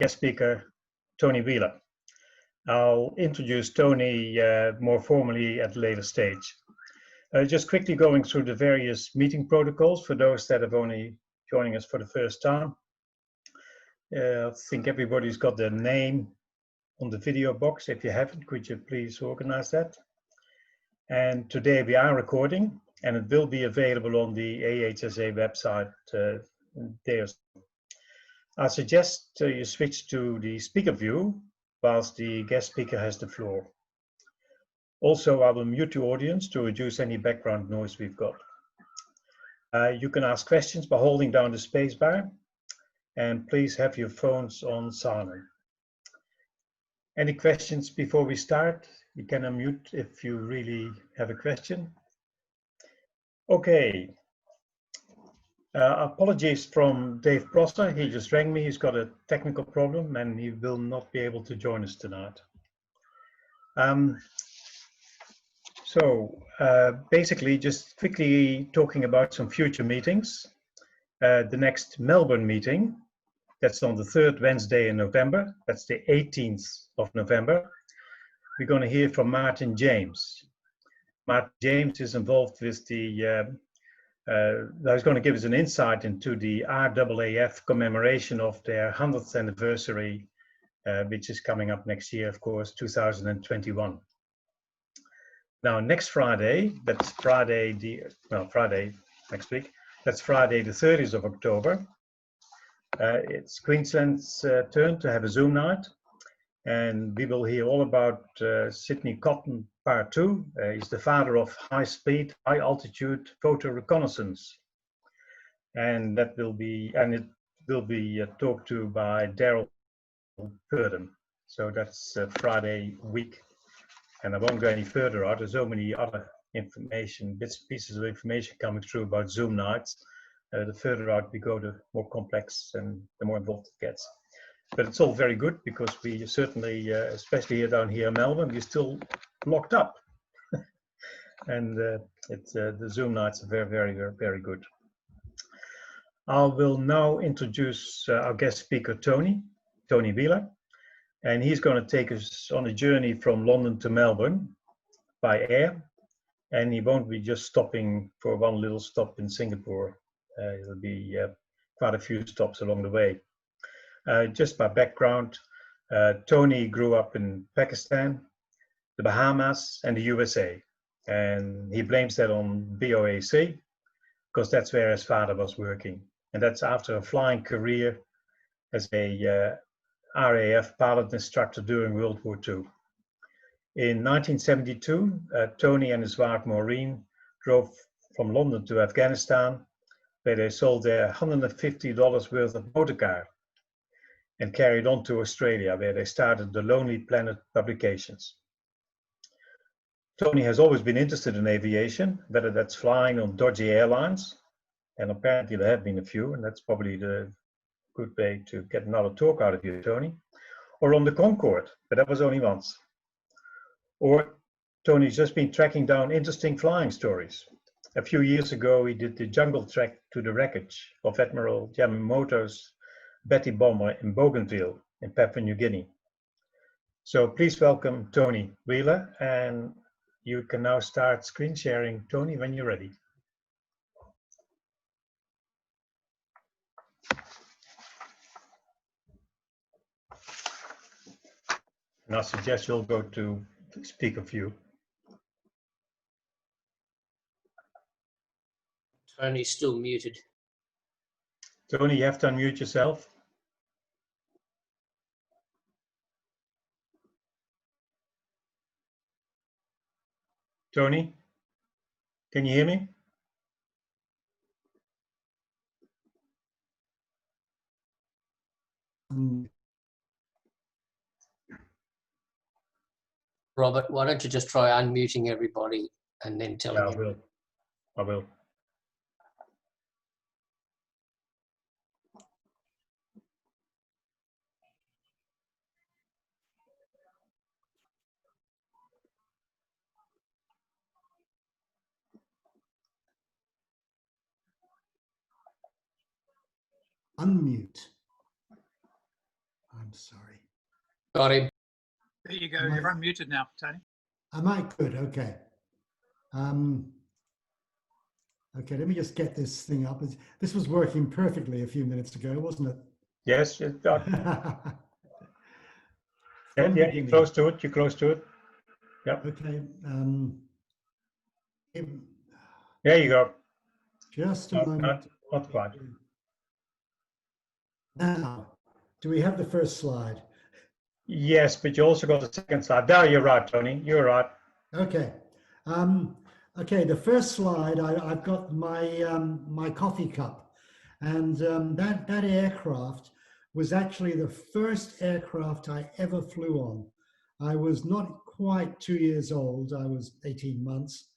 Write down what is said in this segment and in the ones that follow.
guest speaker, Tony Wheeler. I'll introduce Tony more formally at a later stage. Just quickly going through the various meeting protocols for those that have only joining us for the first time. I think everybody's got their name on the video box. If you haven't, could you please organize that? And today we are recording, and it will be available on the AHSA website there. I suggest you switch to the speaker view whilst the guest speaker has the floor. Also, I will mute the audience to reduce any background noise we've got. You can ask questions by holding down the space bar, and please have your phones on silent. Any questions before we start? You can unmute if you really have a question. Okay. Apologies from Dave Prosser. He just rang me. He's got a technical problem and he will not be able to join us tonight. Basically, just quickly talking about some future meetings. The next Melbourne meeting, that's on the third Wednesday in November. That's the 18th of November. We're going to hear from Martin James. Martin James is involved with the he's going to give us an insight into the RAAF commemoration of their 100th anniversary, which is coming up next year, of course, 2021. Now, next Friday, that's Friday next week, that's Friday the 30th of October. It's Queensland's turn to have a Zoom night, and we will hear all about Sydney Cotton Part 2. He's the father of high-speed, high-altitude photo reconnaissance, and it will be talked to by Daryl Purdom. So that's Friday week, and I won't go any further out. There's so many other pieces of information coming through about Zoom nights. The further out we go, the more complex and the more involved it gets. But it's all very good because we certainly, especially here down here in Melbourne, we're still locked up. And the Zoom nights are very good. I will now introduce our guest speaker, Tony Wheeler. And he's going to take us on a journey from London to Melbourne by air. And he won't be just stopping for one little stop in Singapore. It'll be quite a few stops along the way. Just by background, Tony grew up in Pakistan, the Bahamas, and the USA. And he blames that on BOAC, because that's where his father was working. And that's after a flying career as a RAF pilot instructor during World War II. In 1972, Tony and his wife Maureen drove from London to Afghanistan, where they sold their $150 worth of motor car, and carried on to Australia, where they started the Lonely Planet publications. Tony has always been interested in aviation, whether that's flying on dodgy airlines, and apparently there have been a few, and that's probably the good way to get another talk out of you, Tony, or on the Concorde, but that was only once. Or Tony's just been tracking down interesting flying stories. A few years ago, he did the jungle trek to the wreckage of Admiral Yamamoto's Betty bomber in Bougainville in Papua New Guinea. So please welcome Tony Wheeler, and you can now start screen sharing, Tony, when you're ready. And I suggest you'll go to speaker view. Tony's still muted. Tony, you have to unmute yourself. Tony, can you hear me? Robert, why don't you just try unmuting everybody and then telling me? I will. Unmute. I'm sorry. Got him. There you go. You're unmuted now, Tony. Am I good? Okay. Okay, let me just get this thing up. This was working perfectly a few minutes ago, wasn't it? Yes, it got. From Yeah, the you're close to it. You're close to it. Yep. Okay. There you go. Just a Not, moment. not quite. Now, do we have the first slide? Yes, but you also got the second slide. There, you're right, Tony. You're right. Okay. Okay, the first slide, I've got my coffee cup. And that aircraft was actually the first aircraft I ever flew on. I was not quite 2 years old. I was 18 months.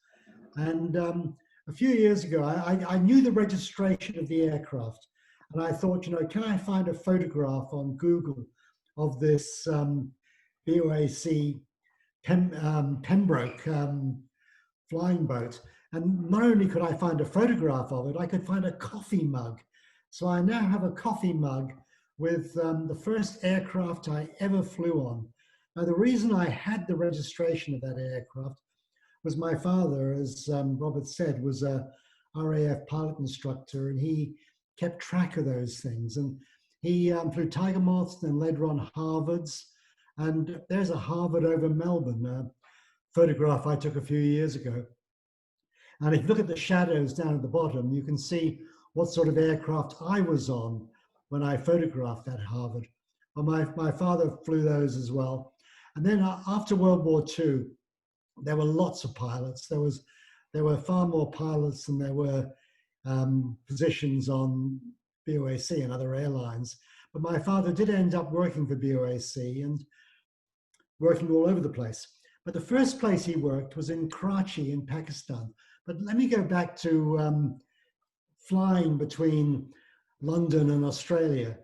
And a few years ago, I knew the registration of the aircraft. And I thought, you know, can I find a photograph on Google of this BOAC Pembroke flying boat? And not only could I find a photograph of it, I could find a coffee mug. So I now have a coffee mug with the first aircraft I ever flew on. Now, the reason I had the registration of that aircraft was my father, as Robert said, was a RAF pilot instructor, and he kept track of those things. And he flew Tiger Moths and later on Harvards. And there's a Harvard over Melbourne, a photograph I took a few years ago. And if you look at the shadows down at the bottom, you can see what sort of aircraft I was on when I photographed that Harvard. Well, my father flew those as well. And then after World War II, there were lots of pilots. There were far more pilots than there were positions on BOAC and other airlines. But my father did end up working for BOAC and working all over the place. But the first place he worked was in Karachi in Pakistan. But let me go back to flying between London and Australia.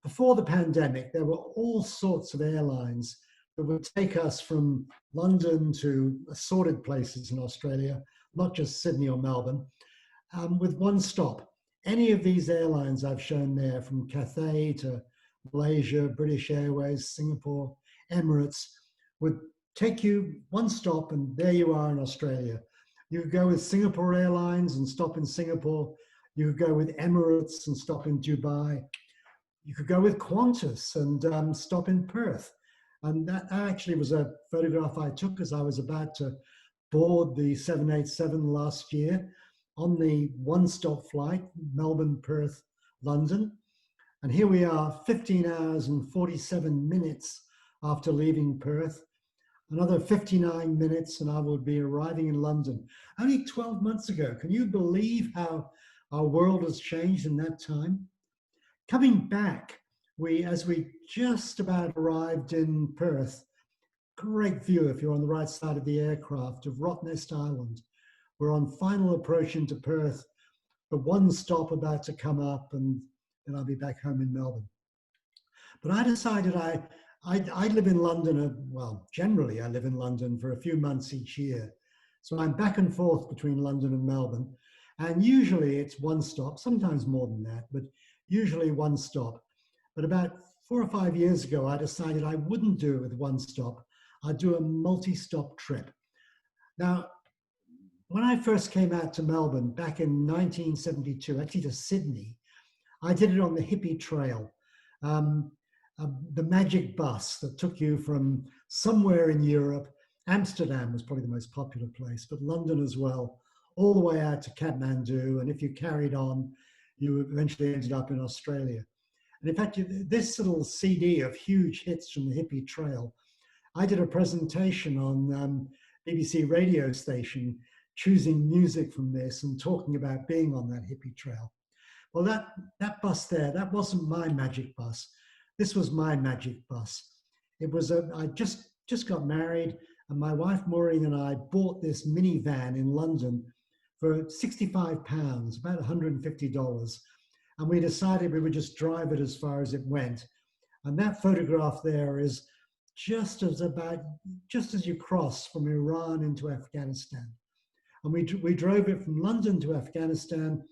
Before the pandemic, there were all sorts of airlines that would take us from London to assorted places in Australia, not just Sydney or Melbourne, with one stop. Any of these airlines I've shown there, from Cathay to Malaysia, British Airways, Singapore, Emirates, would take you one stop and there you are in Australia. You could go with Singapore Airlines and stop in Singapore. You could go with Emirates and stop in Dubai. You could go with Qantas and stop in Perth. And that actually was a photograph I took as I was about to board the 787 last year on the one-stop flight, Melbourne, Perth, London. And here we are, 15 hours and 47 minutes after leaving Perth. Another 59 minutes and I would be arriving in London. Only 12 months ago. Can you believe how our world has changed in that time? Coming back, as we just about arrived in Perth, great view if you're on the right side of the aircraft of Rottnest Island. We're on final approach into Perth, the one stop about to come up, and then I'll be back home in Melbourne. But I decided I live in London, well, generally I live in London for a few months each year. So I'm back and forth between London and Melbourne. And usually it's one stop, sometimes more than that, but usually one stop. But about 4 or 5 years ago, I decided I wouldn't do it with one stop. I'd do a multi-stop trip. Now, when I first came out to Melbourne back in 1972, actually to Sydney, I did it on the Hippie Trail. The magic bus that took you from somewhere in Europe. Amsterdam was probably the most popular place, but London as well, all the way out to Kathmandu. And if you carried on, you eventually ended up in Australia. And in fact, this little CD of huge hits from the Hippie Trail, I did a presentation on BBC radio station, choosing music from this and talking about being on that Hippie Trail. Well, that bus there, that wasn't my magic bus. This was my magic bus. It was I just got married, and my wife Maureen and I bought this minivan in London for £65, about $150. And we decided we would just drive it as far as it went. And that photograph there is just as you cross from Iran into Afghanistan. And we drove it from London to Afghanistan.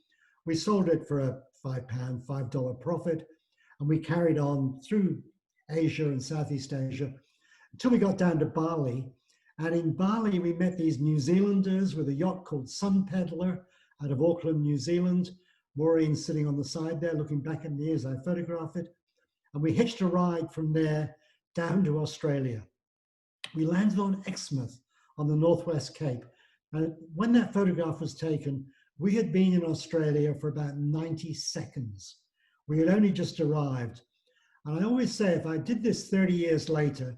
We sold it for a £5 profit. And we carried on through Asia and Southeast Asia until we got down to Bali. And in Bali, we met these New Zealanders with a yacht called Sun Peddler out of Auckland, New Zealand. Maureen sitting on the side there, looking back at me as I photograph it. And we hitched a ride from there down to Australia. We landed on Exmouth on the Northwest Cape. And when that photograph was taken, we had been in Australia for about 90 seconds. We had only just arrived. And I always say, if I did this 30 years later,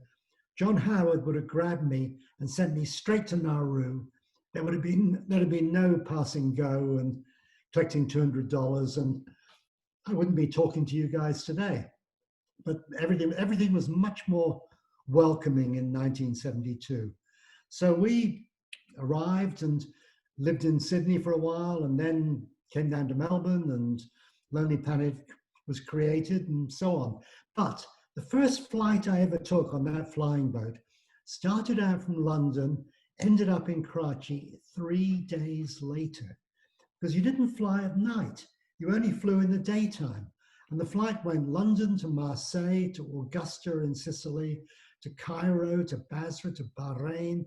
John Howard would have grabbed me and sent me straight to Nauru. There'd have been no passing go and collecting $200, and I wouldn't be talking to you guys today. But everything was much more welcoming in 1972. So we arrived and lived in Sydney for a while, and then came down to Melbourne, and Lonely Planet was created, and so on. But the first flight I ever took on that flying boat started out from London, ended up in Karachi 3 days later, because you didn't fly at night. You only flew in the daytime. And the flight went London to Marseille, to Augusta in Sicily, to Cairo, to Basra, to Bahrain,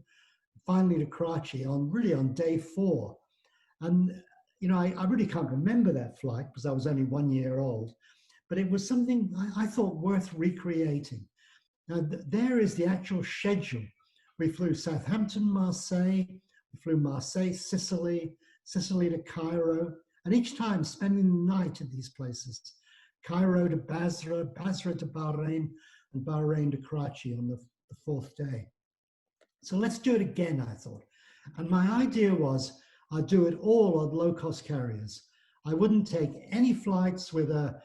finally to Karachi on day 4. And, you know, I really can't remember that flight because I was only 1 year old, but it was something I thought worth recreating. Now, there is the actual schedule. We flew Southampton, Marseille, we flew Marseille, Sicily, Sicily to Cairo, and each time spending the night at these places. Cairo to Basra, Basra to Bahrain, and Bahrain to Karachi on the 4th day. So let's do it again, I thought. And my idea was I'd do it all on low-cost carriers. I wouldn't take any flights with a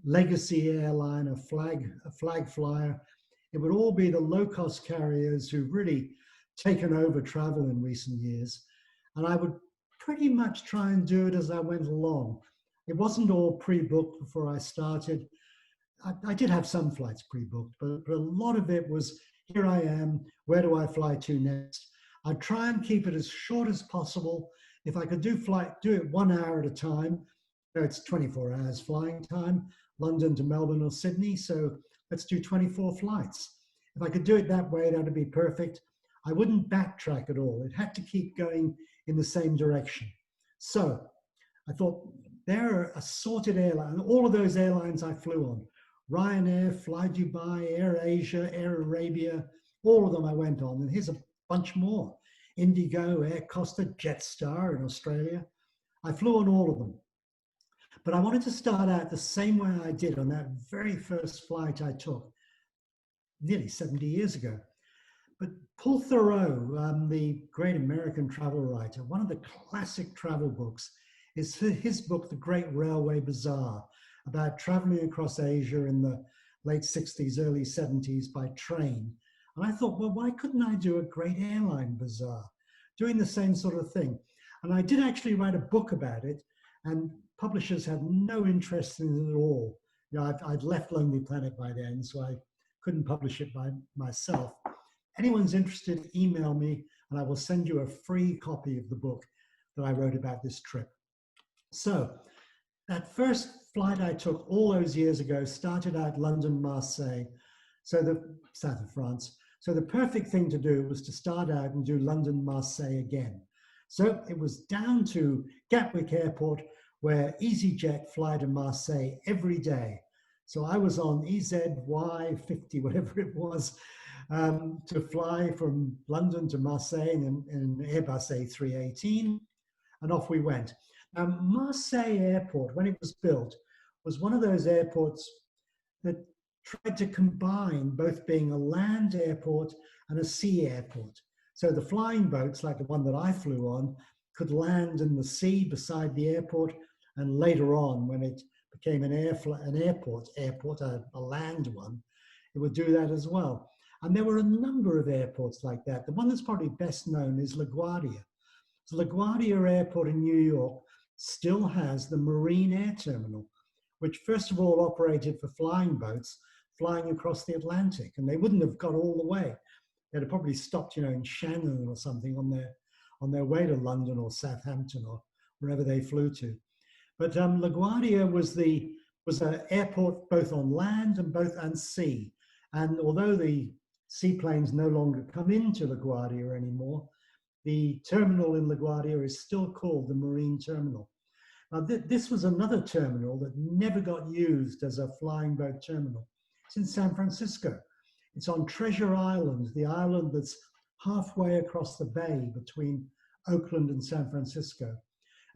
legacy airline, a flag flyer. It would all be the low-cost carriers who've really taken over travel in recent years. And I would pretty much try and do it as I went along. It wasn't all pre-booked before I started. I did have some flights pre-booked, but a lot of it was, here I am, where do I fly to next? I'd try and keep it as short as possible. If I could do it 1 hour at a time. It's 24 hours flying time, London to Melbourne or Sydney, so let's do 24 flights. If I could do it that way, that would be perfect. I wouldn't backtrack at all. It had to keep going in the same direction. So I thought, there are assorted airlines, all of those airlines I flew on, Ryanair, Fly Dubai, Air Asia, Air Arabia, all of them I went on, and here's a bunch more. Indigo, Air Costa, Jetstar in Australia. I flew on all of them. But I wanted to start out the same way I did on that very first flight I took nearly 70 years ago. But Paul Theroux, the great American travel writer, one of the classic travel books is his book, The Great Railway Bazaar, about traveling across Asia in the late 60s, early 70s by train. And I thought, well, why couldn't I do a great airline bazaar, doing the same sort of thing? And I did actually write a book about it, and publishers had no interest in it at all. You know, I'd left Lonely Planet by then, so I couldn't publish it by myself. Anyone's interested, email me, and I will send you a free copy of the book that I wrote about this trip. So that first flight I took all those years ago started out London, Marseille, so the south of France. So the perfect thing to do was to start out and do London, Marseille again. So it was down to Gatwick Airport, where EasyJet fly to Marseille every day. So I was on EZY50, whatever it was, to fly from London to Marseille in an Airbus A318, and off we went. Now, Marseille Airport, when it was built, was one of those airports that tried to combine both being a land airport and a sea airport. So the flying boats, like the one that I flew on, could land in the sea beside the airport, and later on, when it became an airport, a land one, it would do that as well. And there were a number of airports like that. The one that's probably best known is LaGuardia. So LaGuardia Airport in New York still has the Marine Air Terminal, which first of all operated for flying boats flying across the Atlantic, and they wouldn't have got all the way. They'd have probably stopped, you know, in Shannon or something on their way to London or Southampton or wherever they flew to. But LaGuardia was the was an airport both on land and both on sea. And although the seaplanes no longer come into LaGuardia anymore, the terminal in LaGuardia is still called the Marine Terminal. Now, this was another terminal that never got used as a flying boat terminal. It's in San Francisco. It's on Treasure Island, the island that's halfway across the bay between Oakland and San Francisco.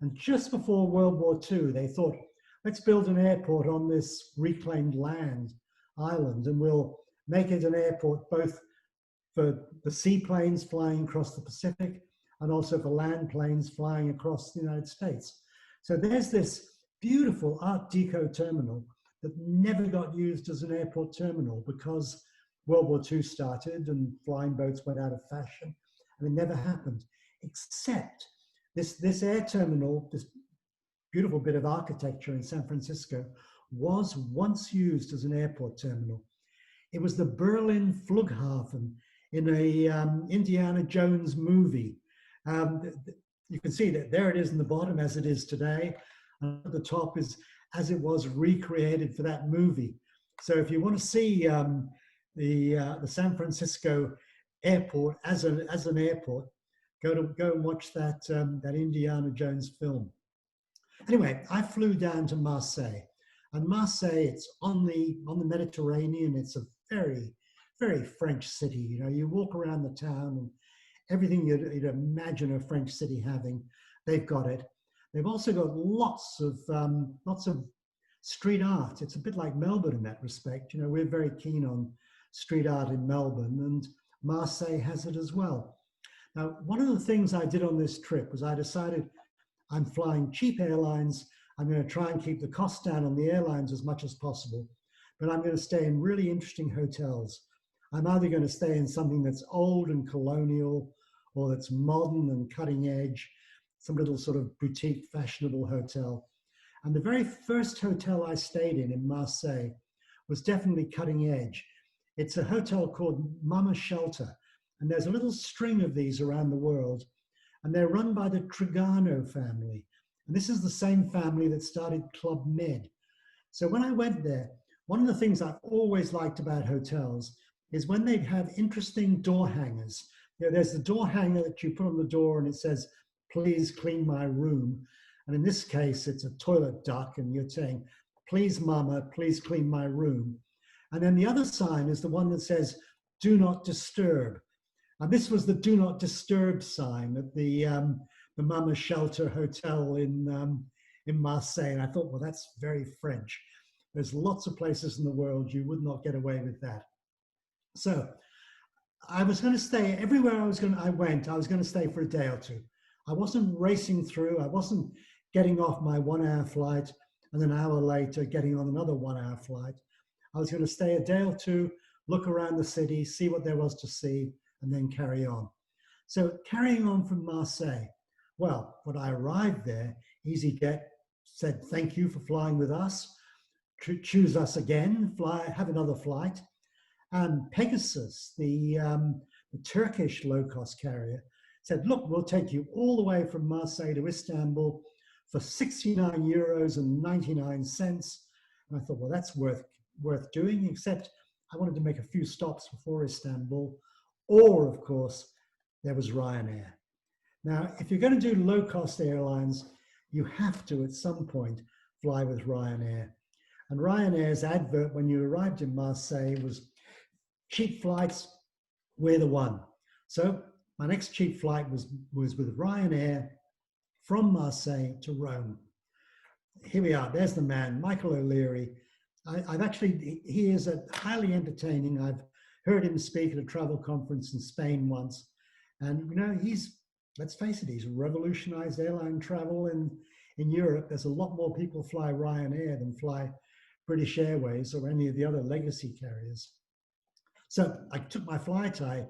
And just before World War II, they thought, let's build an airport on this reclaimed land island, and we'll make it an airport both for the seaplanes flying across the Pacific and also for land planes flying across the United States. So there's this beautiful Art Deco terminal that never got used as an airport terminal because World War II started and flying boats went out of fashion, and it never happened, except this air terminal, this beautiful bit of architecture in San Francisco, was once used as an airport terminal. It was the Berlin Flughafen in a Indiana Jones movie. You can see that there it is in the bottom as it is today. And at the top is as it was recreated for that movie. So if you want to see the San Francisco airport as an airport, go and watch that Indiana Jones film. Anyway, I flew down to Marseille, and Marseille, it's on the Mediterranean. It's a very, very French city. You know, you walk around the town and everything you'd imagine a French city having, they've got it. They've also got lots of street art. It's a bit like Melbourne in that respect. You know, we're very keen on street art in Melbourne, and Marseille has it as well. Now, one of the things I did on this trip was I decided I'm flying cheap airlines. I'm going to try and keep the cost down on the airlines as much as possible, but I'm going to stay in really interesting hotels. I'm either going to stay in something that's old and colonial, or that's modern and cutting edge, some little sort of boutique fashionable hotel. And the very first hotel I stayed in Marseille was definitely cutting edge. It's a hotel called Mama Shelter, and there's a little string of these around the world, and they're run by the Trigano family. And this is the same family that started Club Med. So when I went there, one of the things I've always liked about hotels is when they have interesting door hangers. You know, there's the door hanger that you put on the door and it says, please clean my room. And in this case, it's a toilet duck and you're saying, please mama, please clean my room. And then the other sign is the one that says, do not disturb. And this was the do not disturb sign at the Mama Shelter Hotel in Marseille. And I thought, well, that's very French. There's lots of places in the world you would not get away with that. So I was going to stay everywhere I was going to stay for a day or two. I wasn't racing through. I wasn't getting off my 1 hour flight and an hour later getting on another 1 hour flight. I was going to stay a day or two, look around the city, see what there was to see, and then carry on. So carrying on from Marseille, well, when I arrived there, EasyJet said, thank you for flying with us. Choose us again, have another flight. And Pegasus, the Turkish low-cost carrier, said, look, we'll take you all the way from Marseille to Istanbul for 69 euros and 99 cents. And I thought, well, that's worth doing, except I wanted to make a few stops before Istanbul. Or, of course, there was Ryanair. Now, if you're going to do low-cost airlines, you have to, at some point, fly with Ryanair. And Ryanair's advert when you arrived in Marseille was, cheap flights, we're the one. So my next cheap flight was with Ryanair from Marseille to Rome. Here we are, there's the man, Michael O'Leary. He is highly entertaining. I've heard him speak at a travel conference in Spain once. And you know, let's face it, he's revolutionized airline travel in Europe. There's a lot more people fly Ryanair than fly British Airways or any of the other legacy carriers. So I took my flight, I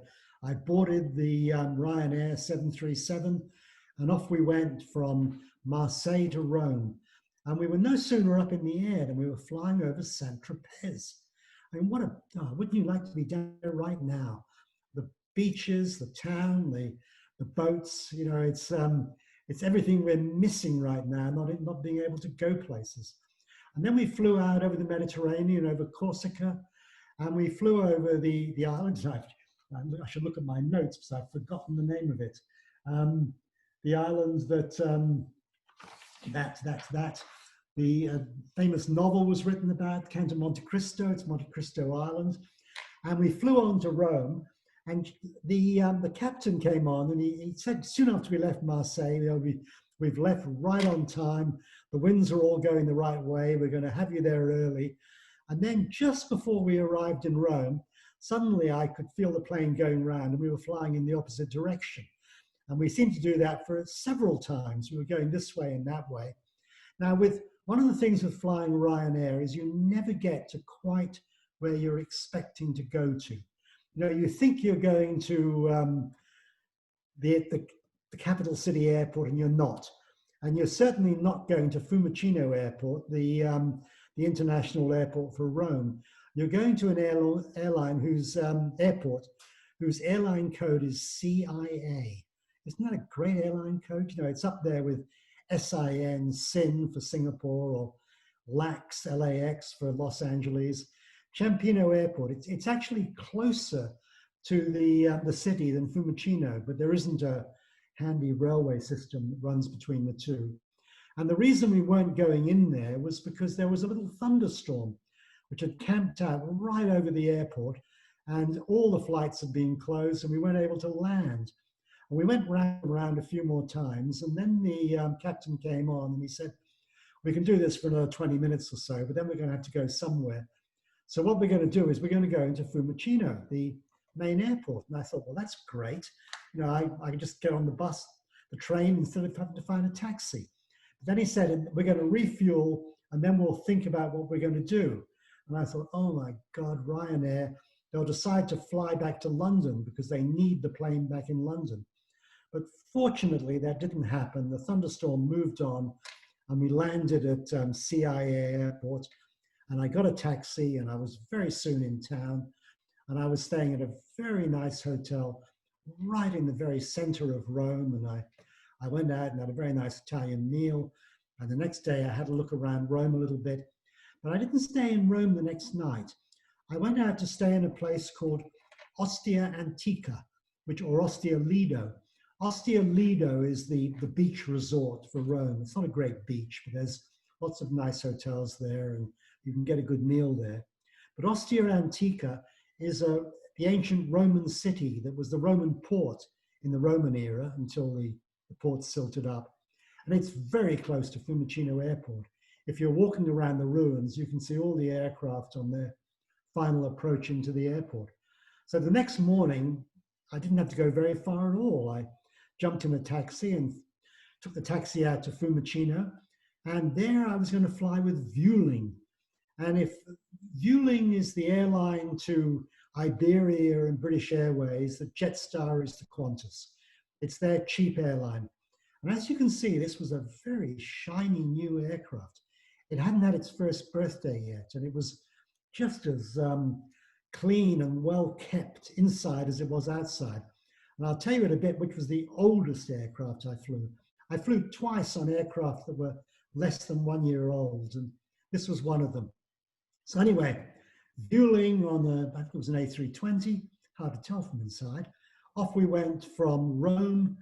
boarded the Ryanair 737, and off we went from Marseille to Rome. And we were no sooner up in the air than we were flying over Saint-Tropez. I mean, wouldn't you like to be down there right now? The beaches, the town, the boats, you know, it's everything we're missing right now, not being able to go places. And then we flew out over the Mediterranean, over Corsica, and we flew over the islands. I should look at my notes because I've forgotten the name of it. The islands that the famous novel was written about, Count of Monte Cristo. It's Monte Cristo Island. And we flew on to Rome, and the captain came on, and he said soon after we left Marseille, we've left right on time. The winds are all going the right way. We're going to have you there early. And then just before we arrived in Rome, suddenly I could feel the plane going round, and we were flying in the opposite direction. And we seemed to do that for several times. We were going this way and that way. Now, one of the things with flying Ryanair is you never get to quite where you're expecting to go to. You think you're going to the capital city airport, and you're not. And you're certainly not going to Fiumicino Airport, the international airport for Rome. You're going to an airline whose airline code is CIA. Isn't that a great airline code? It's up there with SIN, SIN for Singapore, or LAX, LAX for Los Angeles. Ciampino Airport, it's actually closer to the city than Fiumicino, but there isn't a handy railway system that runs between the two. And the reason we weren't going in there was because there was a little thunderstorm which had camped out right over the airport, and all the flights had been closed, and we weren't able to land. And we went round a few more times, and then the captain came on and he said, we can do this for another 20 minutes or so, but then we're going to have to go somewhere. So what we're going to do is we're going to go into Fiumicino, the main airport. And I thought, well, that's great. I can just get on the train instead of having to find a taxi. But then he said, we're going to refuel, and then we'll think about what we're going to do. And I thought, oh my God, Ryanair, they'll decide to fly back to London because they need the plane back in London. But fortunately, that didn't happen. The thunderstorm moved on, and we landed at CIA Airport. And I got a taxi, and I was very soon in town. And I was staying at a very nice hotel right in the very center of Rome. And I went out and had a very nice Italian meal. And the next day I had a look around Rome a little bit. But I didn't stay in Rome the next night. I went out to stay in a place called Ostia Antica, or Ostia Lido. Ostia Lido is the beach resort for Rome. It's not a great beach, but there's lots of nice hotels there, and you can get a good meal there. But Ostia Antica is the ancient Roman city that was the Roman port in the Roman era until the port silted up. And it's very close to Fiumicino Airport. If you're walking around the ruins, you can see all the aircraft on their final approach into the airport. So the next morning, I didn't have to go very far at all. I jumped in a taxi and took the taxi out to Fiumicino. And there I was going to fly with Vueling. And if Vueling is the airline to Iberia and British Airways, the Jetstar is to Qantas. It's their cheap airline. And as you can see, this was a very shiny new aircraft. It hadn't had its first birthday yet, and it was just as clean and well kept inside as it was outside. And I'll tell you in a bit which was the oldest aircraft I flew. I flew twice on aircraft that were less than 1 year old, and this was one of them. So anyway, Vueling on I think it was an A320, hard to tell from inside. Off we went from Rome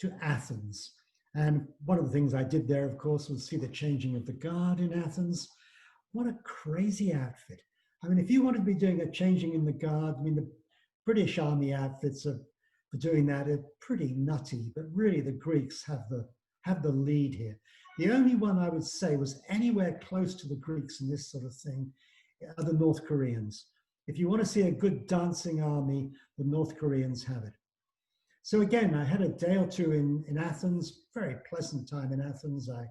to Athens. And one of the things I did there, of course, was see the changing of the guard in Athens. What a crazy outfit. I mean, if you want to be doing a changing in the guard, I mean, the British Army outfits for doing that are pretty nutty, but really the Greeks have the lead here. The only one I would say was anywhere close to the Greeks in this sort of thing are the North Koreans. If you want to see a good dancing army, the North Koreans have it. So again, I had a day or two in Athens, very pleasant time in Athens. I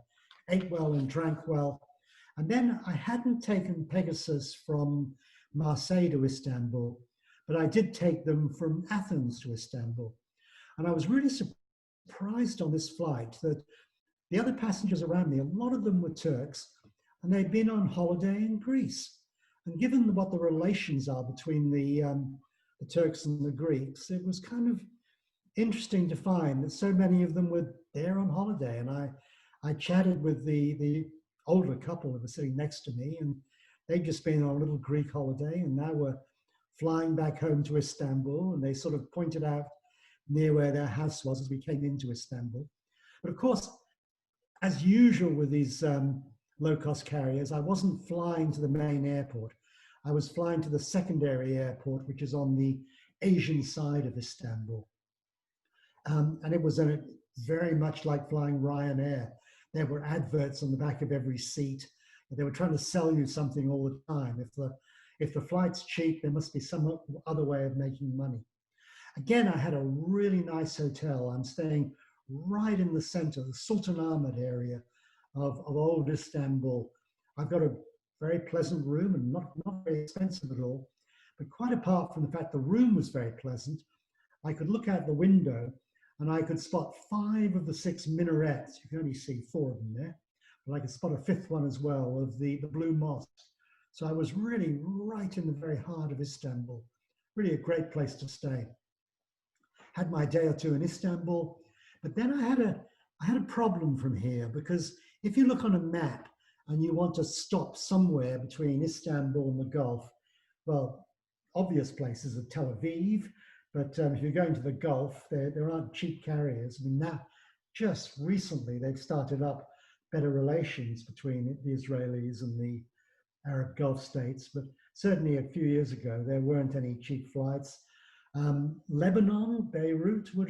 ate well and drank well. And then I hadn't taken Pegasus from Marseille to Istanbul, but I did take them from Athens to Istanbul. And I was really surprised on this flight that the other passengers around me, a lot of them were Turks, and they'd been on holiday in Greece. And given what the relations are between the Turks and the Greeks, it was kind of interesting to find that so many of them were there on holiday. And I chatted with the older couple that were sitting next to me, and they'd just been on a little Greek holiday and now were flying back home to Istanbul, and they sort of pointed out near where their house was as we came into Istanbul. But of course, as usual with these low-cost carriers, I wasn't flying to the main airport. I was flying to the secondary airport, which is on the Asian side of Istanbul. And it was very much like flying Ryanair. There were adverts on the back of every seat. They were trying to sell you something all the time. If the flight's cheap, there must be some other way of making money. Again, I had a really nice hotel. I'm staying right in the center, the Sultanahmet area of old Istanbul. I've got a very pleasant room and not very expensive at all. But quite apart from the fact the room was very pleasant, I could look out the window and I could spot 5 of the 6 minarets. You can only see 4 of them there, but I could spot a 5th one as well of the Blue Mosque. So I was really right in the very heart of Istanbul. Really a great place to stay. Had my day or two in Istanbul, but then I had a problem from here, because if you look on a map and you want to stop somewhere between Istanbul and the Gulf, well, obvious places are Tel Aviv, but if you're going to the Gulf, there aren't cheap carriers. I mean, now, just recently, they've started up better relations between the Israelis and the Arab Gulf states, but certainly a few years ago, there weren't any cheap flights. Lebanon, Beirut would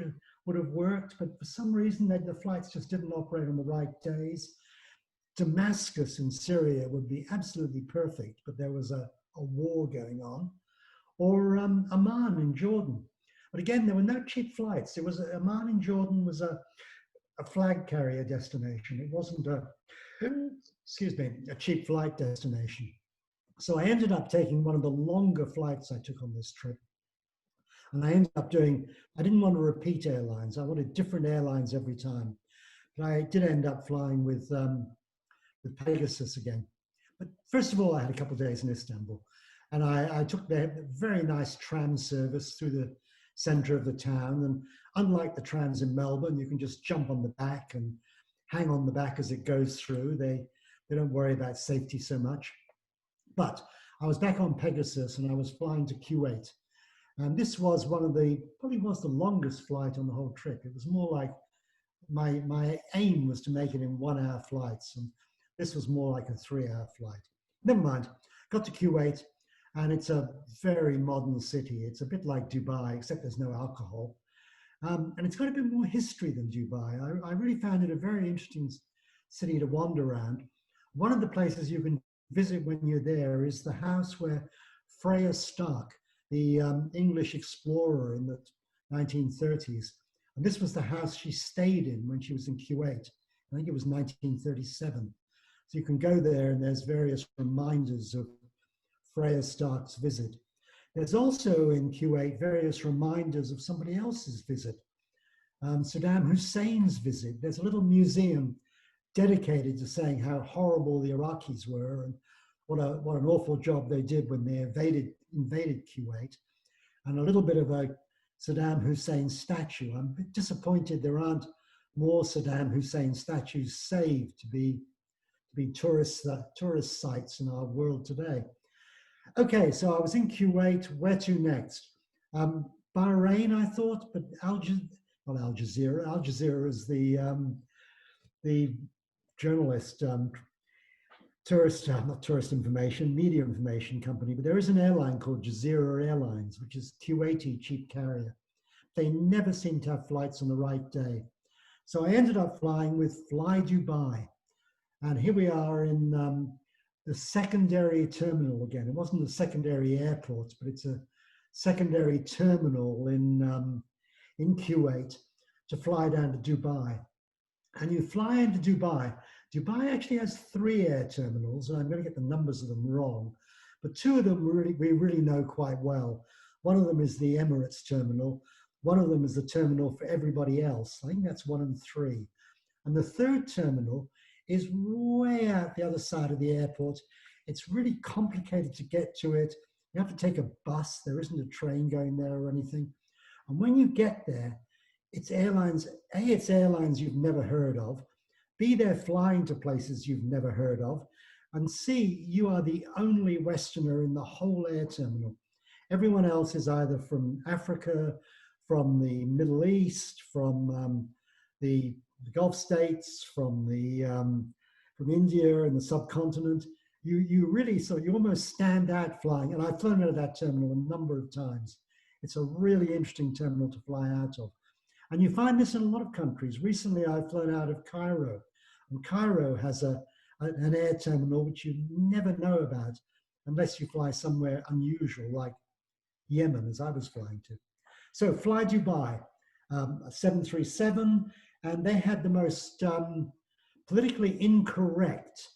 have worked, but for some reason, the flights just didn't operate on the right days. Damascus in Syria would be absolutely perfect, but there was a war going on. Or Amman in Jordan. But again, there were no cheap flights. Amman in Jordan was a flag carrier destination. It wasn't a cheap flight destination. So I ended up taking one of the longer flights I took on this trip. And I ended up I didn't want to repeat airlines. I wanted different airlines every time. But I did end up flying with Pegasus again. But first of all, I had a couple of days in Istanbul. And I took the very nice tram service through the center of the town. And unlike the trams in Melbourne, you can just jump on the back and hang on the back as it goes through. They don't worry about safety so much. But I was back on Pegasus and I was flying to Kuwait. And this was probably was the longest flight on the whole trip. It was more like my aim was to make it in 1-hour flights. And this was more like a 3-hour flight. Never mind, got to Kuwait. And it's a very modern city. It's a bit like Dubai, except there's no alcohol. And it's got a bit more history than Dubai. I really found it a very interesting city to wander around. One of the places you can visit when you're there is the house where Freya Stark, the English explorer in the 1930s, and this was the house she stayed in when she was in Kuwait. I think it was 1937. So you can go there and there's various reminders of Freya Stark's visit. There's also in Kuwait various reminders of somebody else's visit, Saddam Hussein's visit. There's a little museum dedicated to saying how horrible the Iraqis were and what an awful job they did when they invaded Kuwait, and a little bit of a Saddam Hussein statue. I'm a bit disappointed there aren't more Saddam Hussein statues saved to be tourist sites in our world today. Okay, so I was in Kuwait. Where to next? Bahrain, I thought, but Al Jazeera. Al Jazeera is the journalist, media information company. But there is an airline called Jazeera Airlines, which is Kuwaiti cheap carrier. They never seem to have flights on the right day. So I ended up flying with Fly Dubai. And here we are in the secondary terminal again. It wasn't a secondary airport, but it's a secondary terminal in Kuwait to fly down to Dubai. And you fly into Dubai. Dubai actually has 3 air terminals, and I'm going to get the numbers of them wrong, but 2 of them we really know quite well. One of them is the Emirates terminal. One of them is the terminal for everybody else. I think that's 1 and 3. And the 3rd terminal is way out the other side of the airport. It's really complicated to get to it. You have to take a bus. There isn't a train going there or anything. And when you get there, it's airlines you've never heard of. B, they're flying to places you've never heard of, and C, you are the only Westerner in the whole air terminal. Everyone else is either from Africa, from the Middle East, from the Gulf states, from India and the subcontinent. You really, so you almost stand out flying. And I've flown out of that terminal a number of times. It's a really interesting terminal to fly out of. And you find this in a lot of countries. Recently, I've flown out of Cairo. And Cairo has an air terminal which you never know about unless you fly somewhere unusual like Yemen, as I was flying to. So Fly Dubai, a 737, and they had the most politically incorrect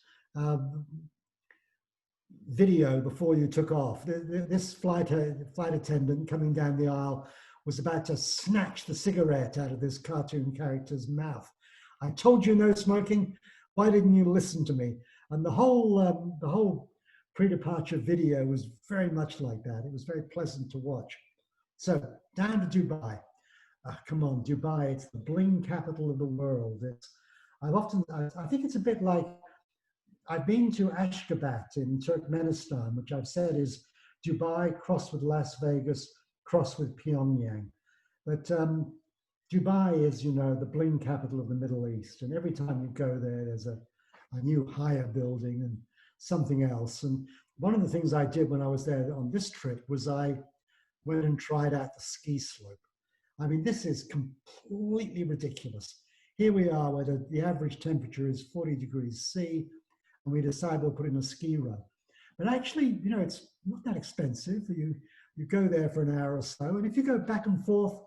video before you took off. This flight attendant coming down the aisle was about to snatch the cigarette out of this cartoon character's mouth. I told you no smoking. Why didn't you listen to me? And the whole pre-departure video was very much like that. It was very pleasant to watch. So down to Dubai. Come on, Dubai, it's the bling capital of the world. I think it's a bit like, I've been to Ashgabat in Turkmenistan, which I've said is Dubai crossed with Las Vegas, crossed with Pyongyang. But Dubai is, you know, the bling capital of the Middle East. And every time you go there, there's a new higher building and something else. And one of the things I did when I was there on this trip was I went and tried out the ski slope. I mean, this is completely ridiculous. Here we are where the average temperature is 40 degrees C, and we decide we'll put in a ski run. But actually, you know, it's not that expensive. You go there for an hour or so, and if you go back and forth,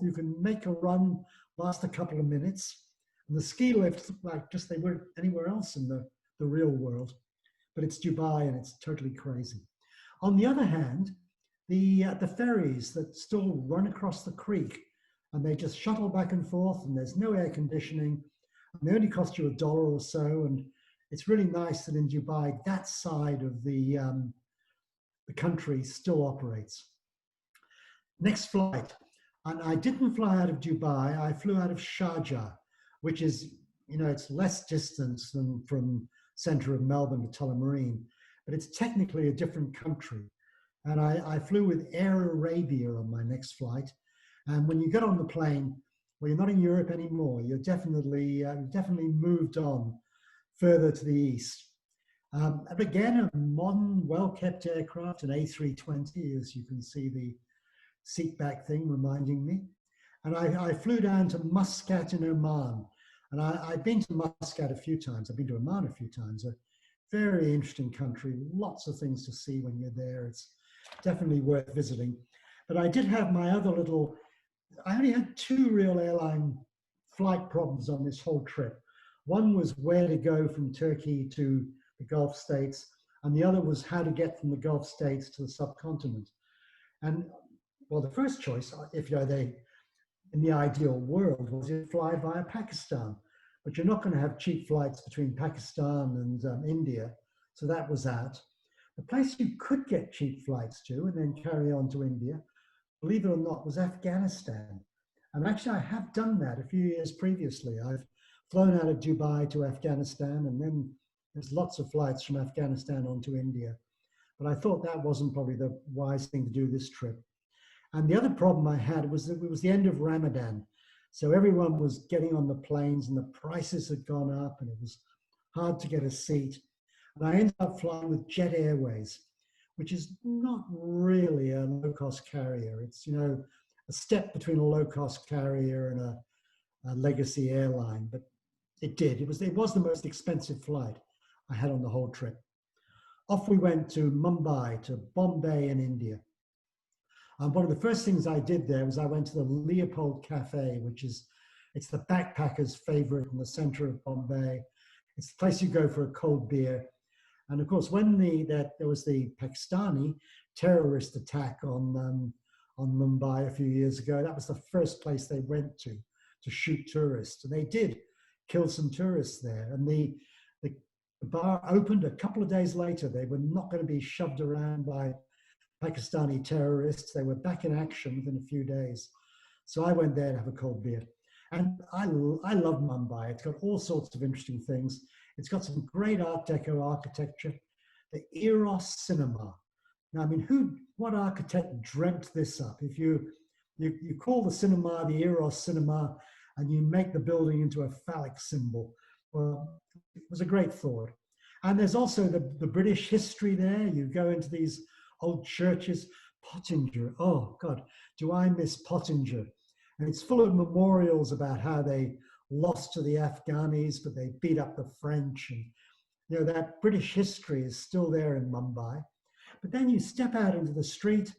you can make a run last a couple of minutes. And the ski lifts look like just they weren't anywhere else in the real world. But it's Dubai, and it's totally crazy. On the other hand, the ferries that still run across the creek, and they just shuttle back and forth, and there's no air conditioning, and they only cost you $1 or so. And it's really nice that in Dubai, that side of the country still operates. Next flight, and I didn't fly out of Dubai, I flew out of Sharjah, which is, you know, it's less distance than from center of Melbourne to Tullamarine, but it's technically a different country. And I flew with Air Arabia on my next flight. And when you get on the plane, well, you're not in Europe anymore. You're definitely moved on further to the east. And again, a modern, well-kept aircraft, an A320, as you can see the seat back thing reminding me. And I flew down to Muscat in Oman. And I've been to Muscat a few times. I've been to Oman a few times. A very interesting country, lots of things to see when you're there. It's definitely worth visiting. But I did have my other I only had 2 real airline flight problems on this whole trip. One was where to go from Turkey to the Gulf states, and the other was how to get from the Gulf states to the subcontinent. And well, the first choice, if you're in the ideal world, was to fly via Pakistan, but you're not going to have cheap flights between Pakistan and India, so that was out. The place you could get cheap flights to and then carry on to India, believe it or not, was Afghanistan. And actually, I have done that a few years previously. I've flown out of Dubai to Afghanistan, and then there's lots of flights from Afghanistan onto India. But I thought that wasn't probably the wise thing to do this trip. And the other problem I had was that it was the end of Ramadan. So everyone was getting on the planes and the prices had gone up and it was hard to get a seat. And I ended up flying with Jet Airways, which is not really a low-cost carrier. It's, you know, a step between a low-cost carrier and a legacy airline, but it was the most expensive flight I had on the whole trip. Off we went to Mumbai, to Bombay in India. And one of the first things I did there was I went to the Leopold Cafe, it's the backpacker's favorite in the center of Bombay. It's the place you go for a cold beer. And of course, when there was the Pakistani terrorist attack on Mumbai a few years ago, that was the first place they went to shoot tourists. And they did kill some tourists there. And the bar opened a couple of days later. They were not going to be shoved around by Pakistani terrorists. They were back in action within a few days. So I went there to have a cold beer. And I love Mumbai. It's got all sorts of interesting things. It's got some great Art Deco architecture. The Eros Cinema. Now, I mean, what architect dreamt this up? If you call the cinema the Eros Cinema and you make the building into a phallic symbol, well, it was a great thought. And there's also the British history there. You go into these old churches. Pottinger, oh God, do I miss Pottinger? And it's full of memorials about how they lost to the Afghanis, but they beat up the French. And, you know, that British history is still there in Mumbai. But then you step out into the street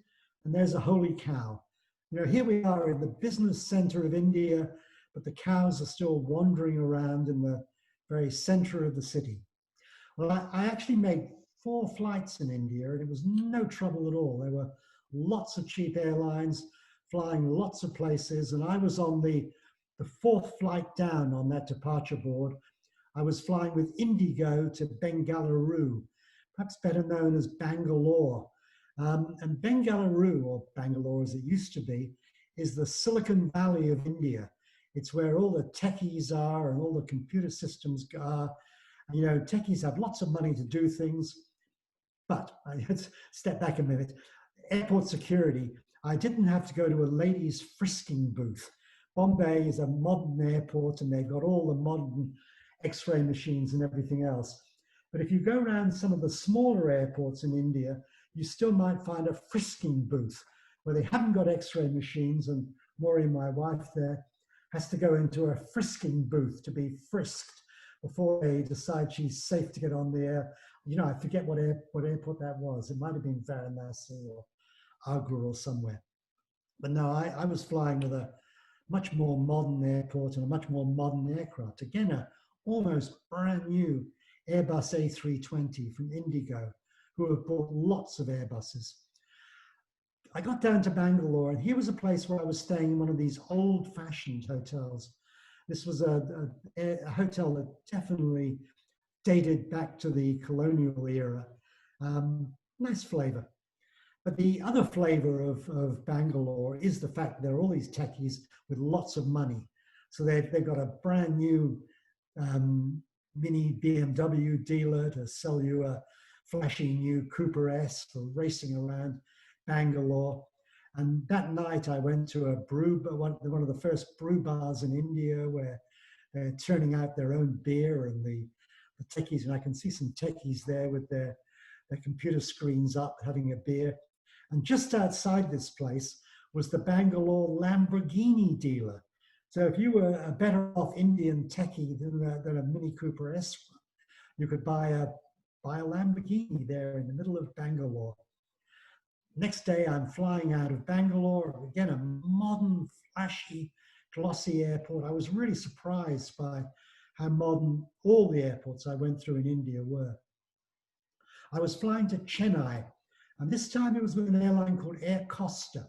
and there's a holy cow. You know, here we are in the business center of India, but the cows are still wandering around in the very center of the city. Well, I actually made 4 flights in India and it was no trouble at all. There were lots of cheap airlines flying lots of places. And I was on the 4th flight down on that departure board. I was flying with Indigo to Bengaluru, perhaps better known as Bangalore. And Bengaluru, or Bangalore as it used to be, is the Silicon Valley of India. It's where all the techies are and all the computer systems are. You know, techies have lots of money to do things. But let's step back a minute. Airport security, I didn't have to go to a ladies' frisking booth. Bombay is a modern airport and they've got all the modern X-ray machines and everything else. But if you go around some of the smaller airports in India, you still might find a frisking booth where they haven't got X-ray machines, and Maureen, my wife there, has to go into a frisking booth to be frisked before they decide she's safe to get on the air. You know, I forget what airport that was. It might have been Varanasi or Agra or somewhere. But no, I was flying with a much more modern airport and a much more modern aircraft. Again, a almost brand new Airbus A320 from Indigo, who have bought lots of Airbuses. I got down to Bangalore, and here was a place where I was staying in one of these old-fashioned hotels. This was a hotel that definitely dated back to the colonial era. Nice flavor. But the other flavor of Bangalore is the fact that there are all these techies with lots of money. So they've got a brand new mini BMW dealer to sell you a flashy new Cooper S for racing around Bangalore. And that night I went to a one of the first brew bars in India where they're turning out their own beer, and the techies, and I can see some techies there with their computer screens up having a beer. And just outside this place was the Bangalore Lamborghini dealer. So if you were a better off Indian techie than a Mini Cooper S, you could buy a Lamborghini there in the middle of Bangalore. Next day, I'm flying out of Bangalore, again, a modern, flashy, glossy airport. I was really surprised by how modern all the airports I went through in India were. I was flying to Chennai, and this time it was with an airline called Air Costa.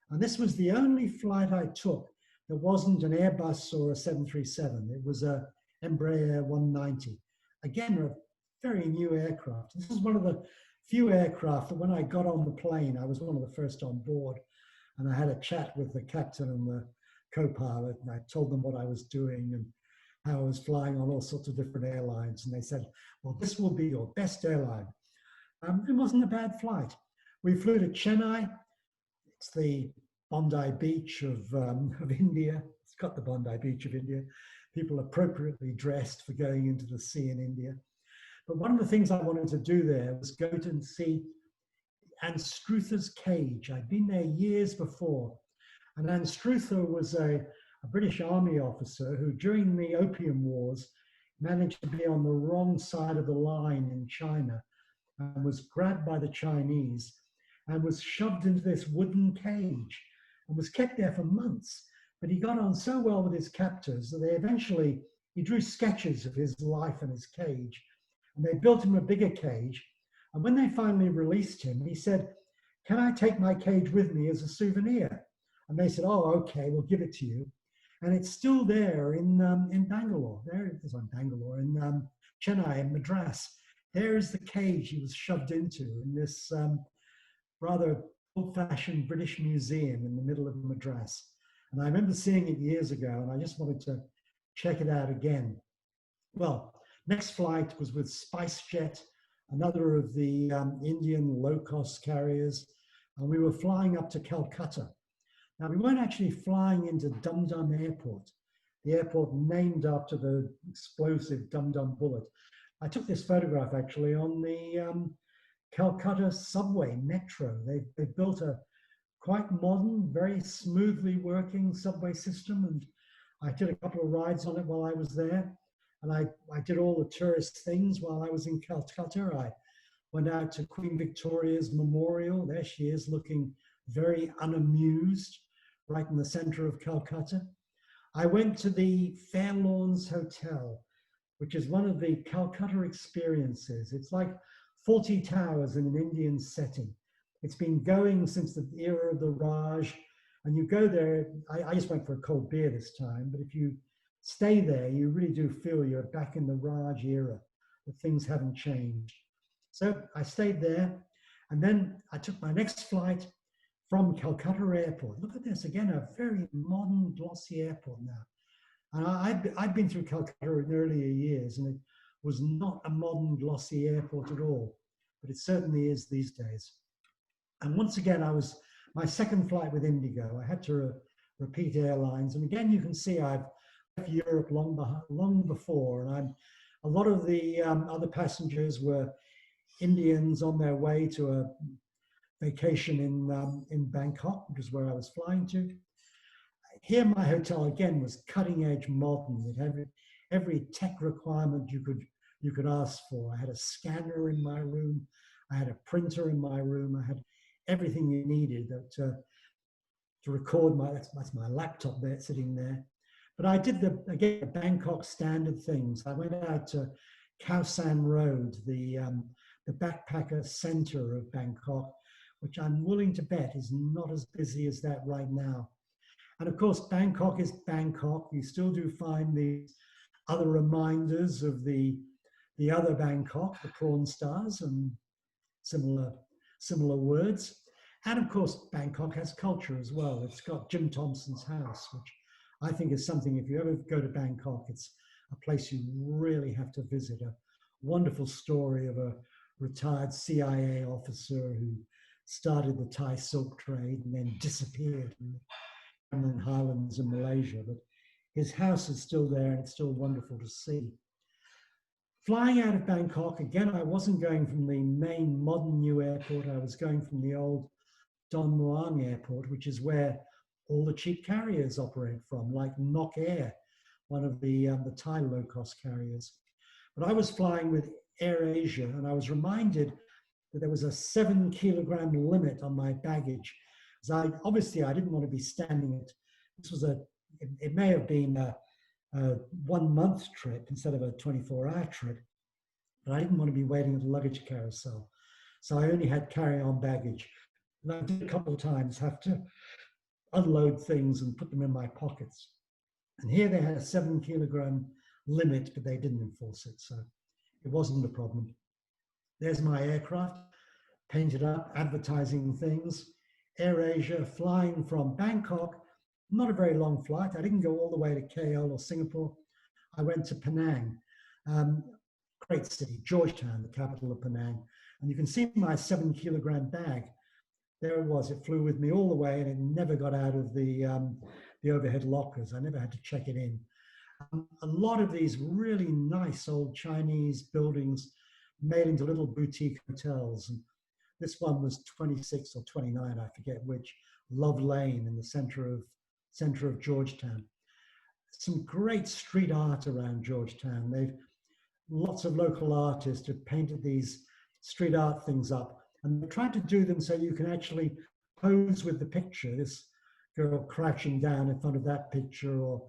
And this was the only flight I took that wasn't an Airbus or a 737. It was a Embraer 190. Again, a very new aircraft. This is one of the few aircraft that when I got on the plane, I was one of the first on board. And I had a chat with the captain and the co-pilot, and I told them what I was doing and how I was flying on all sorts of different airlines. And they said, well, this will be your best airline. It wasn't a bad flight. We flew to Chennai. It's the Bondi Beach of India. It's got the Bondi Beach of India. People appropriately dressed for going into the sea in India. But one of the things I wanted to do there was go to and see Anstruther's cage. I'd been there years before. And Anstruther was a British Army officer who, during the Opium Wars, managed to be on the wrong side of the line in China and was grabbed by the Chinese and was shoved into this wooden cage and was kept there for months. But he got on so well with his captors that he drew sketches of his life in his cage, and they built him a bigger cage. And when they finally released him, he said, can I take my cage with me as a souvenir? And they said, oh, okay, we'll give it to you. And it's still there in Bangalore. There it is, on Bangalore, in Chennai, in Madras. There is the cage he was shoved into in this rather old-fashioned British museum in the middle of Madras. And I remember seeing it years ago, and I just wanted to check it out again. Well, next flight was with SpiceJet, another of the Indian low-cost carriers, and we were flying up to Calcutta. Now, we weren't actually flying into Dum Dum Airport, the airport named after the explosive Dum Dum bullet. I took this photograph actually on the Calcutta subway metro. They built a quite modern, very smoothly working subway system, and I did a couple of rides on it while I was there. And I did all the tourist things while I was in Calcutta. I went out to Queen Victoria's Memorial. There she is, looking very unamused, right in the center of Calcutta. I went to the Fair Lawns Hotel, which is one of the Calcutta experiences. It's like 40 towers in an Indian setting. It's been going since the era of the Raj, and you go there. I just went for a cold beer this time, but if you stay there, you really do feel you're back in the Raj era, that things haven't changed. So I stayed there, and then I took my next flight from Calcutta Airport. Look at this, again, a very modern, glossy airport now. And I'd been through Calcutta in earlier years, and it was not a modern, glossy airport at all, but it certainly is these days. And once again, my second flight with Indigo. I had to repeat airlines, and again, you can see I've left Europe long before, and a lot of the other passengers were Indians on their way to a vacation in Bangkok, which is where I was flying to. Here, my hotel again was cutting edge modern. It had every tech requirement you could ask for. I had a scanner in my room. I had a printer in my room. I had everything you needed to record that's my laptop there sitting there. But I did the Bangkok standard things. I went out to Khao San Road, the backpacker center of Bangkok, which I'm willing to bet is not as busy as that right now. And of course, Bangkok is Bangkok. You still do find these other reminders of the other Bangkok, the Prawn Stars and similar words. And of course, Bangkok has culture as well. It's got Jim Thompson's house, which I think is something, if you ever go to Bangkok, it's a place you really have to visit. A wonderful story of a retired CIA officer who started the Thai silk trade and then disappeared in the Highlands in Malaysia. But his house is still there, and it's still wonderful to see. Flying out of Bangkok, again, I wasn't going from the main modern new airport. I was going from the old Don Muang Airport, which is where all the cheap carriers operate from, like Nok Air, one of the Thai low-cost carriers. But I was flying with AirAsia, and I was reminded that there was a 7-kilogram limit on my baggage. Because obviously I didn't want to be standing it. This was it may have been a 1-month trip instead of a 24-hour trip, but I didn't want to be waiting at the luggage carousel. So I only had carry-on baggage. And I did a couple of times have to unload things and put them in my pockets. And here they had a 7-kilogram limit, but they didn't enforce it. So it wasn't a problem. There's my aircraft, painted up, advertising things. AirAsia flying from Bangkok, not a very long flight. I didn't go all the way to KL or Singapore. I went to Penang, great city, Georgetown, the capital of Penang. And you can see my 7-kilogram bag. There it was. It flew with me all the way, and it never got out of the overhead lockers. I never had to check it in. A lot of these really nice old Chinese buildings made into little boutique hotels. And this one was 26 or 29, I forget which, Love Lane in the center of Georgetown. Some great street art around Georgetown. Lots of local artists have painted these street art things up, and they're trying to do them so you can actually pose with the picture. This girl crouching down in front of that picture, or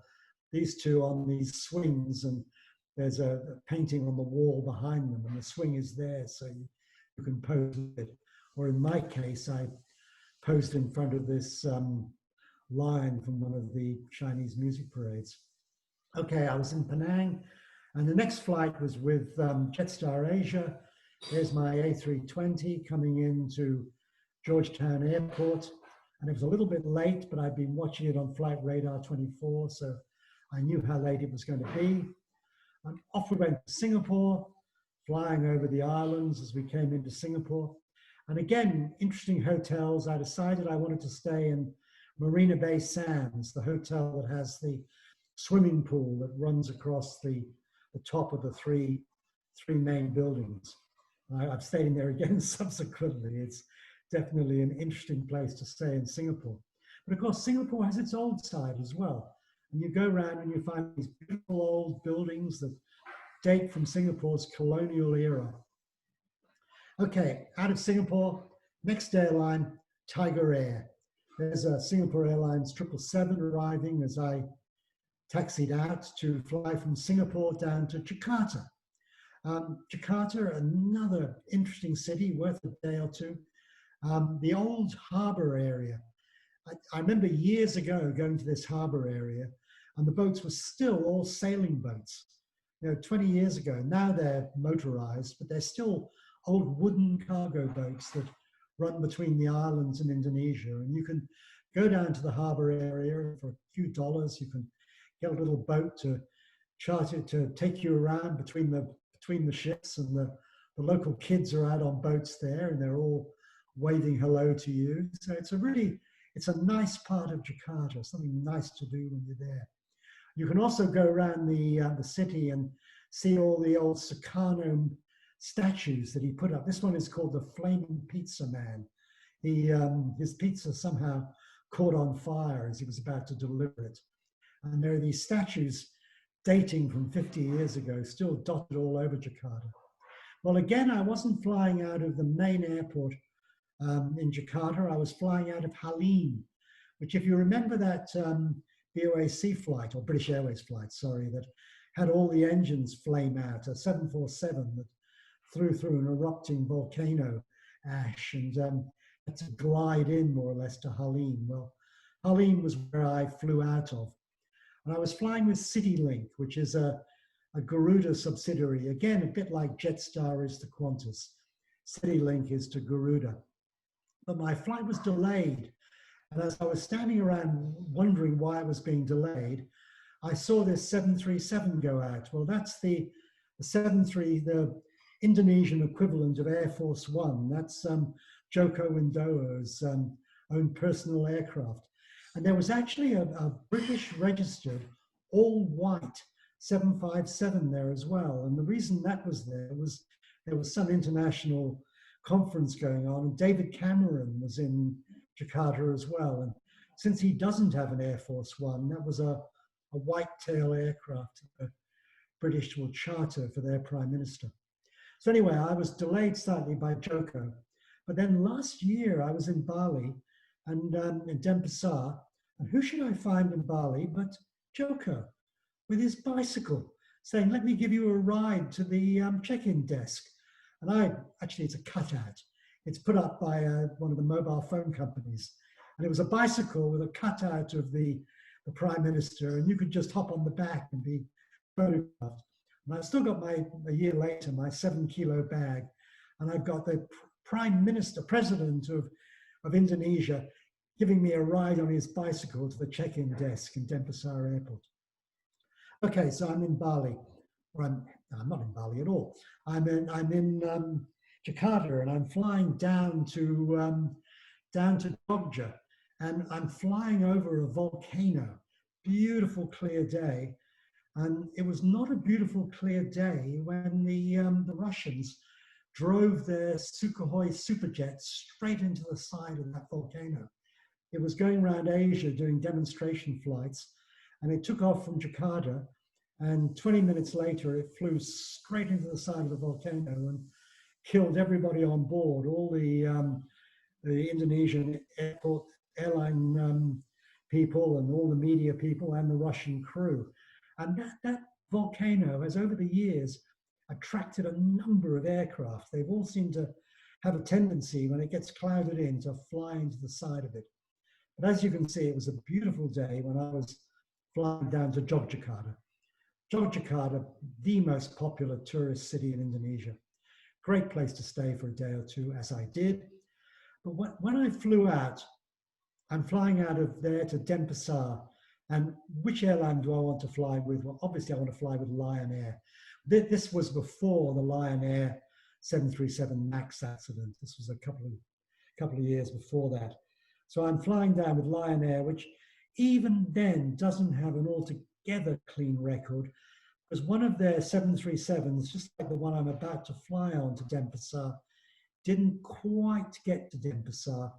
these two on these swings, and there's a painting on the wall behind them, and the swing is there, so you can pose with it. Or in my case, I posed in front of this lion from one of the Chinese music parades. Okay, I was in Penang, and the next flight was with Jetstar Asia. There's my A320 coming into Georgetown Airport, And it was a little bit late, but I'd been watching it on Flight Radar 24, so I knew how late it was going to be. And off we went to Singapore, flying over the islands as we came into Singapore. And again, interesting hotels. I decided I wanted to stay in Marina Bay Sands, the hotel that has the swimming pool that runs across the top of the three main buildings. I've stayed in there again subsequently. It's definitely an interesting place to stay in Singapore. But of course, Singapore has its old side as well. And you go around and you find these beautiful old buildings that date from Singapore's colonial era. Okay, out of Singapore, next airline, Tiger Air. There's a Singapore Airlines 777 arriving as I taxied out to fly from Singapore down to Jakarta. Jakarta, another interesting city, worth a day or two. The old harbour area. I remember years ago going to this harbour area, and the boats were still all sailing boats. 20 years ago. Now they're motorized, but they're still old wooden cargo boats that run between the islands and Indonesia. And you can go down to the harbour area for a few dollars. You can get a little boat to charter to take you around between the ships, and the local kids are out on boats there, and they're all waving hello to you. So it's a nice part of Jakarta, something nice to do when you're there. You can also go around the city and see all the old Sukarno statues that he put up. This one is called the Flaming Pizza Man. His pizza somehow caught on fire as he was about to deliver it. And there are these statues dating from 50 years ago, still dotted all over Jakarta. Well, again, I wasn't flying out of the main airport in Jakarta. I was flying out of Halim, which, if you remember that BOAC flight, or British Airways flight, sorry, that had all the engines flame out, a 747 that flew through an erupting volcano ash and had to glide in more or less to Halim. Well, Halim was where I flew out of. And I was flying with CityLink, which is a Garuda subsidiary. Again, a bit like Jetstar is to Qantas. CityLink is to Garuda. But my flight was delayed. And as I was standing around wondering why it was being delayed, I saw this 737 go out. Well, that's the Indonesian equivalent of Air Force One. That's Joko Windodo's own personal aircraft. And there was actually a British registered all white 757 there as well. And the reason that was there was some international conference going on, and David Cameron was in Jakarta as well. And since he doesn't have an Air Force One, that was a white-tail aircraft the British will charter for their Prime Minister. So anyway, I was delayed slightly by Joko. But then last year I was in Bali and in Denpasar, and who should I find in Bali but Joko with his bicycle, saying, "Let me give you a ride to the check-in desk." And actually it's a cutout. It's put up by one of the mobile phone companies. And it was a bicycle with a cutout of the Prime Minister, and you could just hop on the back and be photographed. And I've still got a year later, my 7-kilo bag, and I've got the President of Indonesia, giving me a ride on his bicycle to the check-in desk in Denpasar Airport. Okay, so I'm in Bali. I'm not in Bali at all. I'm in Jakarta, and I'm flying down to Jogja, and I'm flying over a volcano. Beautiful clear day, and it was not a beautiful clear day when the Russians drove their Sukhoi superjets straight into the side of that volcano. It was going around Asia doing demonstration flights, and it took off from Jakarta, and 20 minutes later it flew straight into the side of the volcano and killed everybody on board, all the Indonesian airline people and all the media people and the Russian crew. And that volcano has, over the years, attracted a number of aircraft. They've all seemed to have a tendency, when it gets clouded in, to fly into the side of it. But as you can see, it was a beautiful day when I was flying down to Yogyakarta. Yogyakarta, the most popular tourist city in Indonesia. Great place to stay for a day or two, as I did. But when I flew out, I'm flying out of there to Denpasar. And which airline do I want to fly with? Well, obviously I want to fly with Lion Air. This was before the Lion Air 737 MAX accident. This was a couple of years before that. So I'm flying down with Lion Air, which even then doesn't have an altogether clean record, because one of their 737s, just like the one I'm about to fly on to Denpasar, didn't quite get to Denpasar.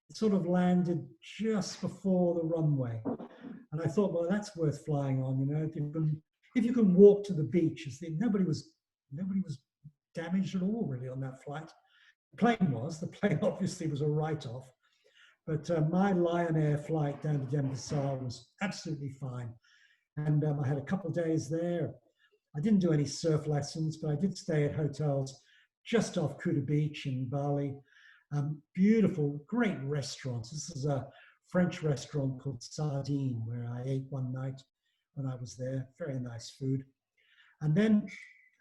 It sort of landed just before the runway. And I thought, well, that's worth flying on, you know, if you can walk to the beach. Nobody was damaged at all really on that flight. The plane obviously was a write-off, but my Lion Air flight down to Denpasar was absolutely fine. And I had a couple of days there. I didn't do any surf lessons, but I did stay at hotels just off Kuta Beach in Bali. Beautiful, great restaurants. This is a French restaurant called Sardine, where I ate one night when I was there. Very nice food. And then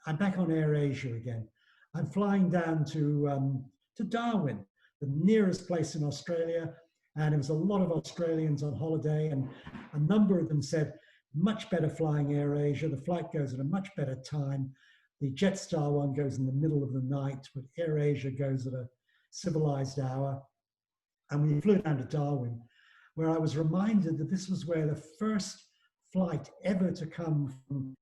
I'm back on AirAsia again. I'm flying down to Darwin, the nearest place in Australia. And there was a lot of Australians on holiday, and a number of them said, much better flying AirAsia. The flight goes at a much better time. The Jetstar one goes in the middle of the night, but AirAsia goes at a civilized hour. And we flew down to Darwin, where I was reminded that this was where the first flight ever to come from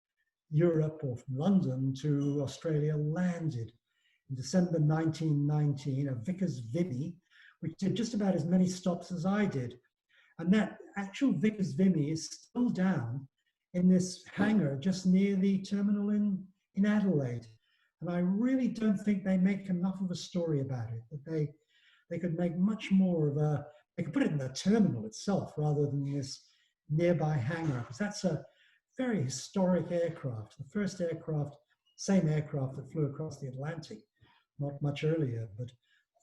Europe or from London to Australia landed in December 1919, a Vickers Vimy, which did just about as many stops as I did. And that actual Vickers Vimy is still down in this hangar just near the terminal in Adelaide. And I really don't think they make enough of a story about it, that they could make much more of they could put it in the terminal itself rather than this nearby hangar, because that's a very historic aircraft. The first aircraft, same aircraft that flew across the Atlantic, not much earlier, but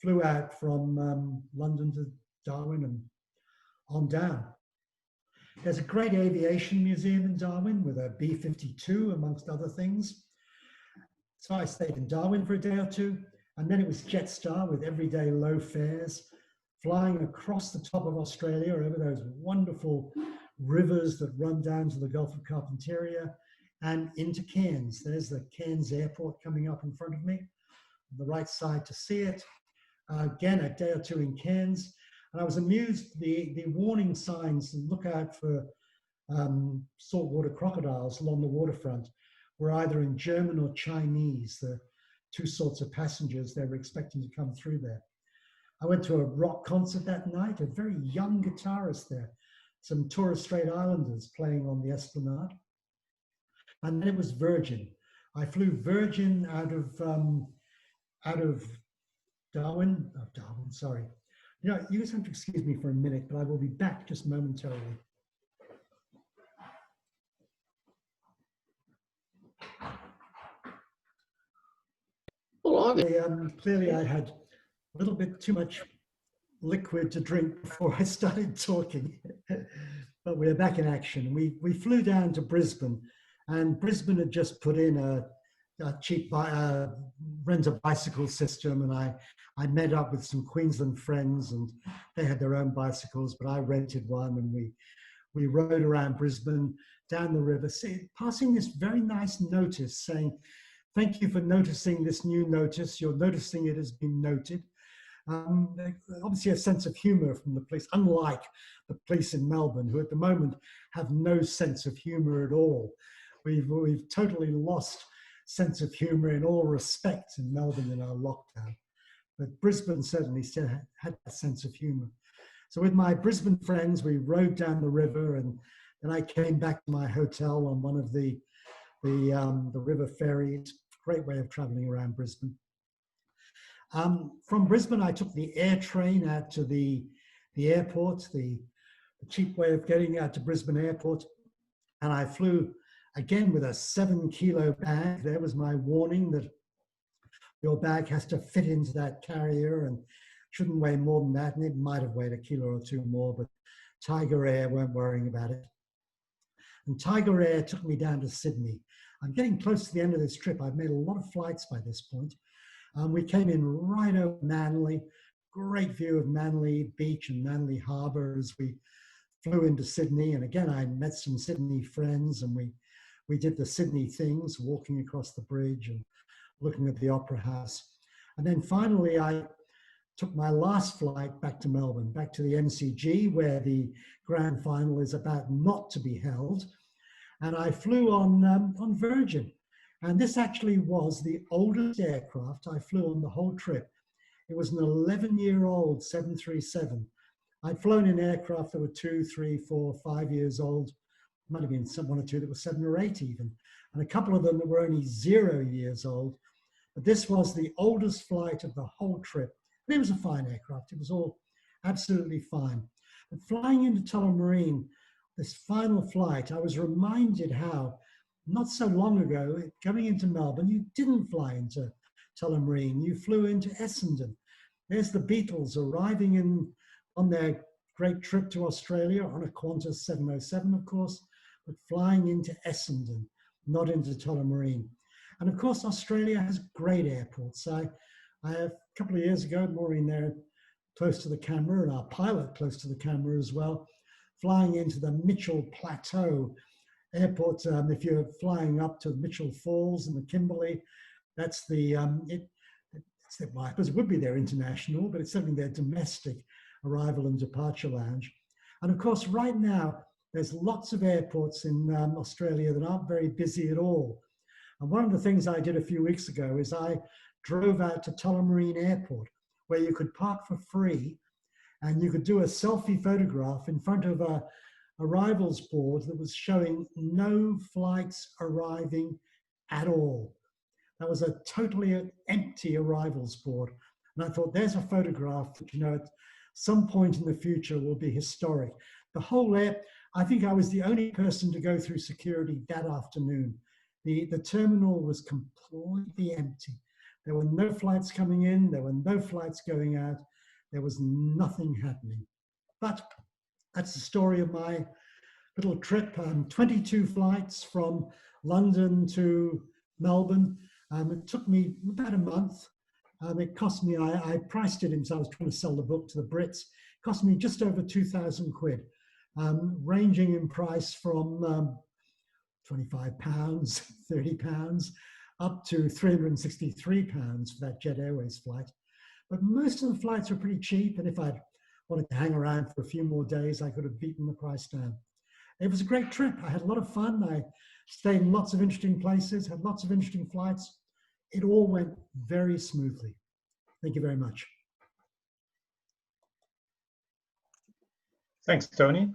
flew out from London to Darwin and on down. There's a great aviation museum in Darwin with a B-52 amongst other things. So I stayed in Darwin for a day or two, and then it was Jetstar with everyday low fares, flying across the top of Australia over those wonderful rivers that run down to the Gulf of Carpentaria and into Cairns. There's the Cairns airport coming up in front of me, on the right side to see it. Again, a day or two in Cairns. And I was amused, the warning signs to look out for saltwater crocodiles along the waterfront were either in German or Chinese, the two sorts of passengers they were expecting to come through there. I went to a rock concert that night, a very young guitarist there, some Torres Strait Islanders playing on the Esplanade. And then it was Virgin. I flew Virgin out of Darwin, sorry. You know, you just have to excuse me for a minute, but I will be back just momentarily. Clearly I had a little bit too much liquid to drink before I started talking, but we're back in action. We flew down to Brisbane, and Brisbane had just put in a cheap rent-a-bicycle system, and I met up with some Queensland friends, and they had their own bicycles, but I rented one, and we rode around Brisbane, down the river, passing this very nice notice saying, "Thank you for noticing this new notice. You're noticing it has been noted." Obviously a sense of humor from the police, unlike the police in Melbourne, who at the moment have no sense of humor at all. We've totally lost sense of humor in all respects in Melbourne in our lockdown. But Brisbane certainly still had a sense of humor. So with my Brisbane friends, we rode down the river, and then I came back to my hotel on one of the river ferries. Great way of traveling around Brisbane. From Brisbane, I took the air train out to the airport, the cheap way of getting out to Brisbane Airport. And I flew again with a 7-kilo bag. There was my warning that your bag has to fit into that carrier and shouldn't weigh more than that. And it might have weighed a kilo or two more, but Tiger Air weren't worrying about it. And Tiger Air took me down to Sydney. I'm getting close to the end of this trip. I've made a lot of flights by this point. We came in right over Manly, great view of Manly Beach and Manly Harbour as we flew into Sydney. And again, I met some Sydney friends, and we did the Sydney things, walking across the bridge and looking at the Opera House. And then finally, I took my last flight back to Melbourne, back to the MCG, where the grand final is about not to be held. And I flew on Virgin. And this actually was the oldest aircraft I flew on the whole trip. It was an 11-year-old 737. I'd flown in aircraft that were 2, 3, 4, 5 years old. Might have been one or two that were 7 or 8 even. And a couple of them that were only 0 years old. But this was the oldest flight of the whole trip. And it was a fine aircraft. It was all absolutely fine. But flying into Tullamarine, this final flight, I was reminded how not so long ago, coming into Melbourne, you didn't fly into Tullamarine. You flew into Essendon. There's the Beatles arriving on their great trip to Australia on a Qantas 707, of course, but flying into Essendon, not into Tullamarine. And of course, Australia has great airports. I a couple of years ago, Maureen there, close to the camera, and our pilot close to the camera as well, flying into the Mitchell Plateau Airport. If you're flying up to Mitchell Falls and the Kimberley, that's the, well, I suppose it would be their international, but it's certainly their domestic arrival and departure lounge. And of course, right now, there's lots of airports in Australia that aren't very busy at all. And one of the things I did a few weeks ago is I drove out to Tullamarine Airport, where you could park for free and you could do a selfie photograph in front of a arrivals board that was showing no flights arriving at all. That was a totally empty arrivals board. And I thought, there's a photograph that, at some point in the future will be historic. The whole I think I was the only person to go through security that afternoon. The terminal was completely empty. There were no flights coming in. There were no flights going out. There was nothing happening. But that's the story of my little trip. 22 flights from London to Melbourne. It took me about a month. It cost me, I priced it in, so I was trying to sell the book to the Brits. It cost me just over 2,000 quid, ranging in price from £25, £30, up to £363 for that Jet Airways flight. But most of the flights were pretty cheap, and if I'd wanted to hang around for a few more days, I could have beaten the price down. It was a great trip. I had a lot of fun. I stayed in lots of interesting places, had lots of interesting flights. It all went very smoothly. Thank you very much. Thanks, Tony.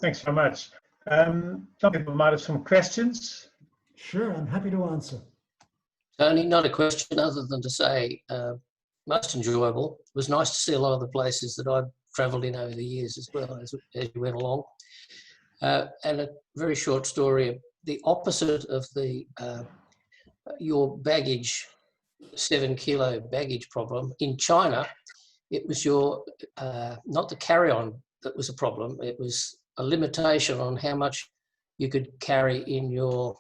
Thanks so much. Some people might have some questions. Sure, I'm happy to answer. Tony, not a question other than to say, most enjoyable. It was nice to see a lot of the places that I've travelled in over the years as well as you went along. And a very short story, the opposite of the your baggage, 7-kilo baggage problem. In China, it was your, not the carry-on that was a problem, it was a limitation on how much you could carry in your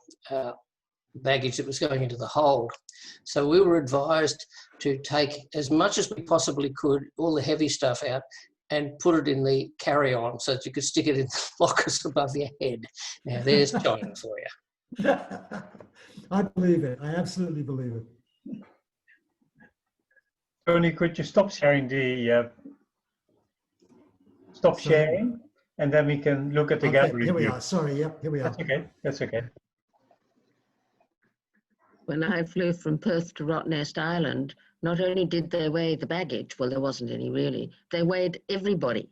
baggage that was going into the hold. So we were advised to take as much as we possibly could, all the heavy stuff out, and put it in the carry-on so that you could stick it in the lockers above your head. Now there's China for you. I believe it. I absolutely believe it. Tony, could you stop sharing the sharing, and then we can look at the gallery. Here we are. Sorry. Yep. Here we are. That's okay. That's okay. When I flew from Perth to Rottnest Island, not only did they weigh the baggage, well, there wasn't any really, they weighed everybody.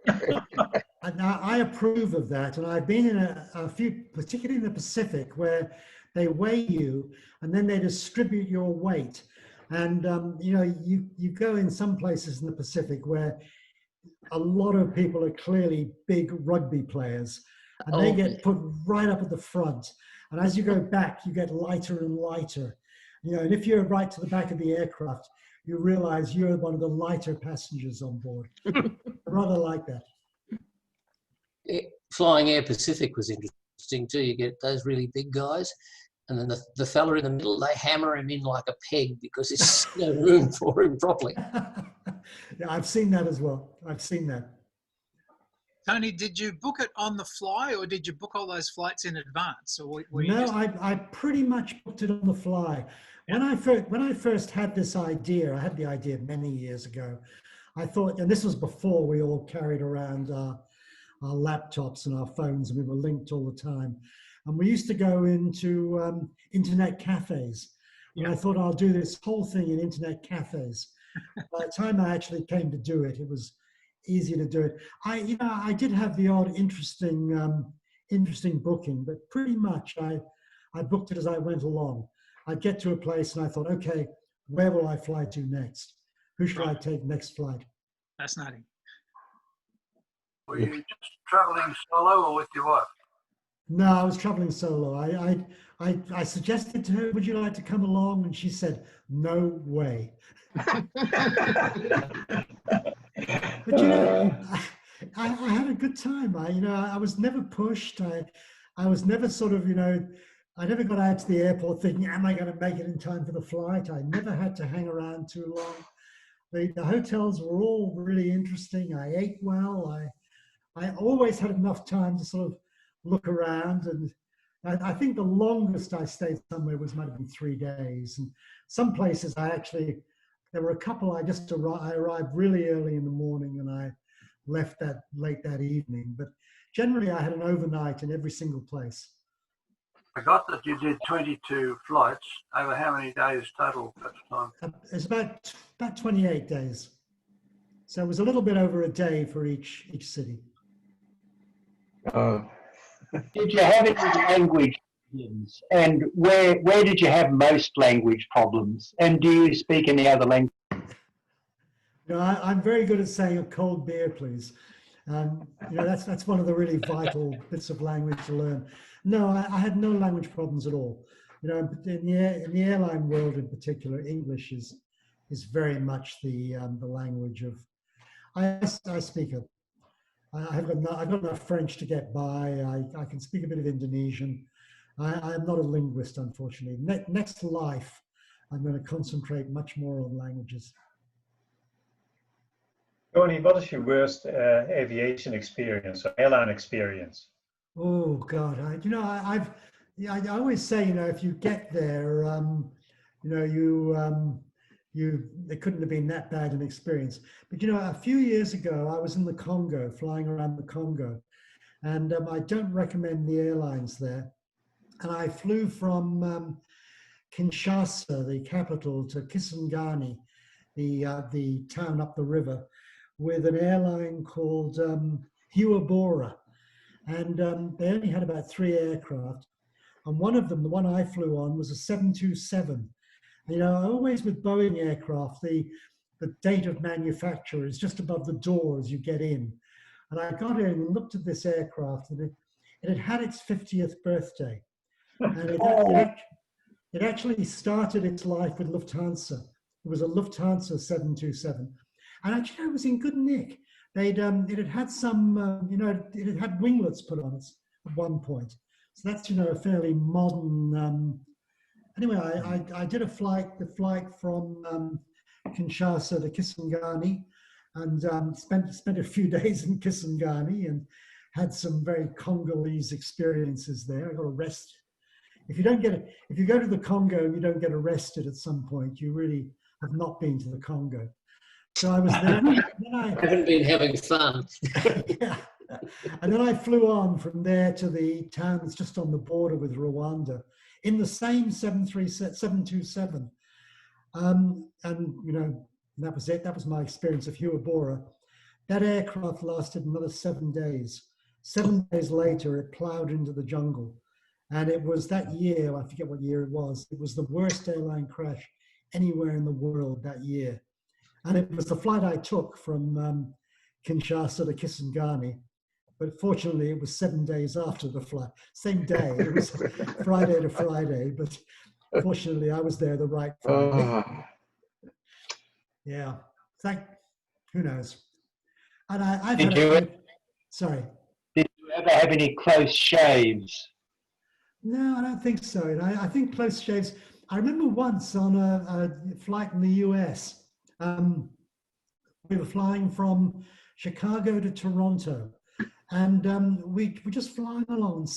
Now, I approve of that, and I've been in a few, particularly in the Pacific, where they weigh you and then they distribute your weight. And you go in some places in the Pacific where a lot of people are clearly big rugby players, and they get put right up at the front. And as you go back, you get lighter and lighter. And if you're right to the back of the aircraft, you realize you're one of the lighter passengers on board. Rather like that. Flying Air Pacific was interesting too. You get those really big guys, and then the fella in the middle, they hammer him in like a peg because there's no room for him properly. Yeah, I've seen that as well. I've seen that. Tony, did you book it on the fly, or did you book all those flights in advance, or were you No, just... I pretty much booked it on the fly. When I first had this idea, I had the idea many years ago. I thought, and this was before we all carried around our laptops and our phones, and we were linked all the time. And we used to go into internet cafes. And I thought, I'll do this whole thing in internet cafes. By the time I actually came to do it, it was easy to do it. I did have the odd interesting booking, but pretty much I booked it as I went along. I'd get to a place and I thought, okay, where will I fly to next? Who should I take next flight? Fascinating. Were you just traveling solo or with your wife? No, I was traveling solo. I suggested to her, would you like to come along? And she said, no way. But you know, I had a good time. I was never pushed. I was never sort of, I never got out to the airport thinking, am I going to make it in time for the flight? I never had to hang around too long. The hotels were all really interesting. I ate well. I always had enough time to sort of look around. And I think the longest I stayed somewhere might have been 3 days. And some places there were a couple I arrived really early in the morning and I left that late that evening. But generally I had an overnight in every single place. I got that you did 22 flights over how many days total at the time? It's about 28 days. So it was a little bit over a day for each city. Did you have any language problems? And where did you have most language problems? And do you speak any other language? I'm very good at saying a cold beer, please. That's one of the really vital bits of language to learn. No, I had no language problems at all. In the airline world in particular, English is very much the language of. I speak it. I've got enough French to get by. I can speak a bit of Indonesian. I am not a linguist, unfortunately. Next life, I'm going to concentrate much more on languages. Tony, what is your worst aviation experience or airline experience? Oh God, I always say, if you get there, it couldn't have been that bad an experience. But a few years ago, I was in the Congo, flying around the Congo, and I don't recommend the airlines there. And I flew from Kinshasa, the capital, to Kisangani, the town up the river, with an airline called Huabora. And they only had about 3 aircraft. And one of them, the one I flew on, was a 727. Always with Boeing aircraft, the date of manufacture is just above the door as you get in. And I got in and looked at this aircraft, and it had its 50th birthday. And it actually started its life with Lufthansa. It was a Lufthansa 727. And actually, it was in good nick. It had had some, it had had winglets put on it at one point. So that's, a fairly modern. Anyway, I did the flight from Kinshasa to Kisangani, and spent a few days in Kisangani and had some very Congolese experiences there. I got arrested. If you go to the Congo and you don't get arrested at some point, you really have not been to the Congo. So I was there. I haven't been having fun. Yeah. And then I flew on from there to the town that's just on the border with Rwanda in the same 727. And, that was it. That was my experience of Huabora. That aircraft lasted another 7 days. 7 days later, it plowed into the jungle. And it was that year, I forget what year it was the worst airline crash anywhere in the world that year. And it was the flight I took from Kinshasa to Kisangani. But fortunately, it was 7 days after the flight. Same day, it was Friday to Friday. But fortunately, I was there the right Friday. Yeah, who knows? And I've had sorry. Did you ever have any close shaves? No, I don't think so. And I think close shaves. I remember once on a flight in the US, We were flying from Chicago to Toronto, and we were just flying along.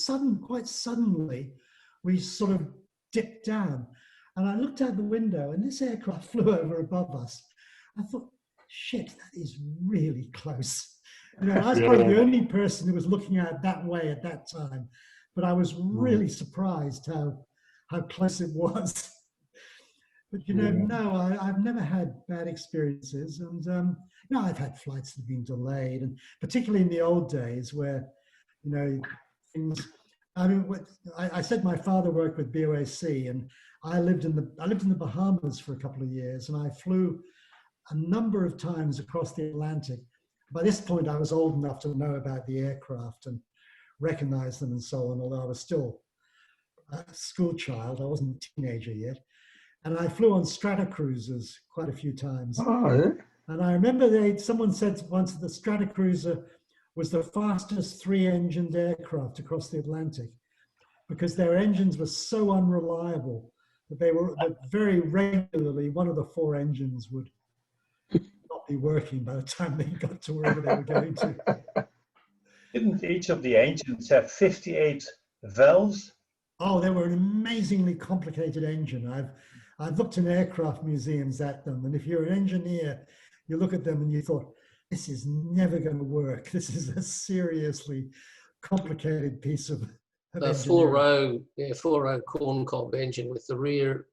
Quite suddenly, we sort of dipped down, and I looked out the window, and this aircraft flew over above us. I thought, shit, that is really close. You know, I was probably the only person who was looking out that way at that time, but I was really surprised how close it was. But you know, no, I've never had bad experiences, and you know, I've had flights that have been delayed, and particularly in the old days where, you know, things. I mean, I said my father worked with BOAC, and I lived in the Bahamas for a couple of years, and I flew a number of times across the Atlantic. By this point, I was old enough to know about the aircraft and recognize them and so on, although I was still a school child. I wasn't a teenager yet. And I flew on Stratocruisers quite a few times. Oh, yeah. And I remember someone said once that the Stratocruiser was the fastest 3-engined aircraft across the Atlantic because their engines were so unreliable that very regularly one of the 4 engines would not be working by the time they got to wherever they were going to. Didn't each of the engines have 58 valves? Oh, they were an amazingly complicated engine. I've looked in aircraft museums at them, and if you're an engineer, you look at them and you thought, this is never going to work. This is a seriously complicated piece of The four-row corn cob engine with the rear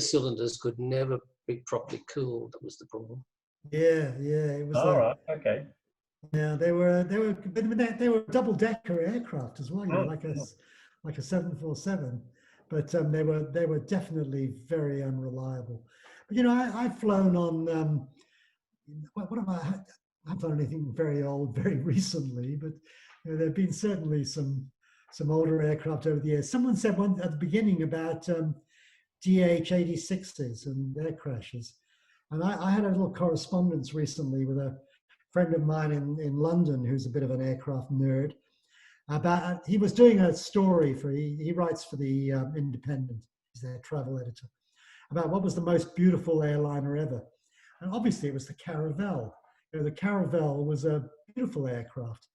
cylinders could never be properly cooled. That was the problem. Yeah, it was. All right, okay. Yeah, they were double-decker aircraft as well, you know, like a 747, but they were definitely very unreliable. But you know, I've flown on what have I haven't flown anything very old very recently, but you know, there have been certainly some older aircraft over the years. Someone said one at the beginning about DH-86s and air crashes, and I had a little correspondence recently with a friend of mine in London who's a bit of an aircraft nerd. About he was doing a story he writes for the Independent, he's their travel editor, about what was the most beautiful airliner ever, and obviously it was the Caravelle. You know, the Caravelle was a beautiful aircraft,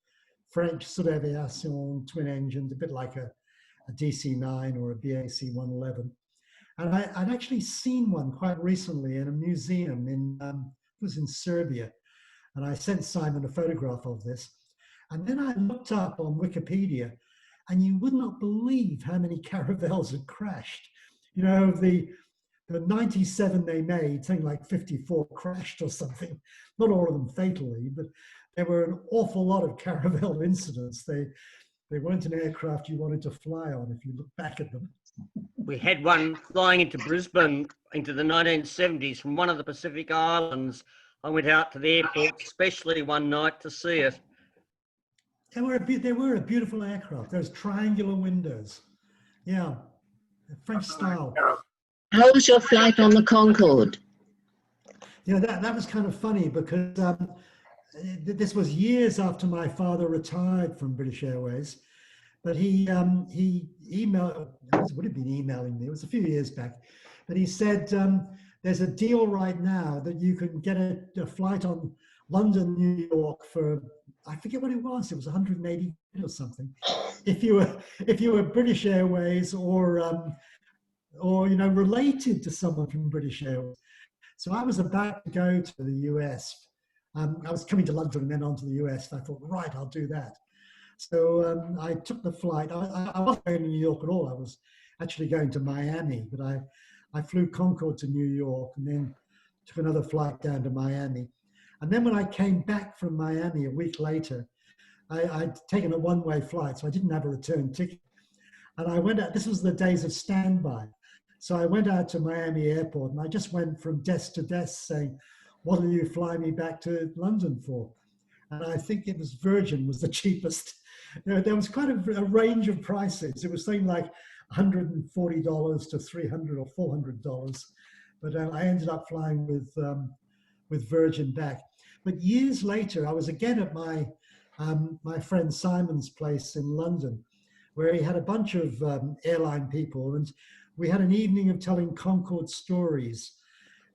French sort of aviation, twin engined, a bit like a DC-9 or a BAC 111. And I'd actually seen one quite recently in a museum it was in Serbia, and I sent Simon a photograph of this. And then I looked up on Wikipedia, and you would not believe how many Caravelles had crashed. You know, the 97 they made, something like 54 crashed or something. Not all of them fatally, but there were an awful lot of Caravelle incidents. They weren't an aircraft you wanted to fly on if you look back at them. We had one flying into Brisbane into the 1970s from one of the Pacific Islands. I went out to the airport especially one night to see it. They were a beautiful aircraft. Those triangular windows. Yeah, French style. How was your flight on the Concorde? You know, that was kind of funny because this was years after my father retired from British Airways, but he emailed, would have been emailing me, it was a few years back, but he said, there's a deal right now that you can get a flight on London, New York for, I forget what it was 180 or something. If you were British Airways or you know, related to someone from British Airways. So I was about to go to the US. I was coming to London and then on to the US. And I thought, right, I'll do that. So I took the flight. I wasn't going to New York at all. I was actually going to Miami, but I flew Concorde to New York and then took another flight down to Miami. And then when I came back from Miami a week later, I'd taken a one-way flight, so I didn't have a return ticket. And I went out, this was the days of standby. So I went out to Miami airport and I just went from desk to desk saying, what will you fly me back to London for? And I think it was Virgin was the cheapest. You know, there was quite a range of prices. It was something like $140 to $300 or $400. But I ended up flying with Virgin back. But years later, I was again at my friend Simon's place in London, where he had a bunch of airline people, and we had an evening of telling Concorde stories.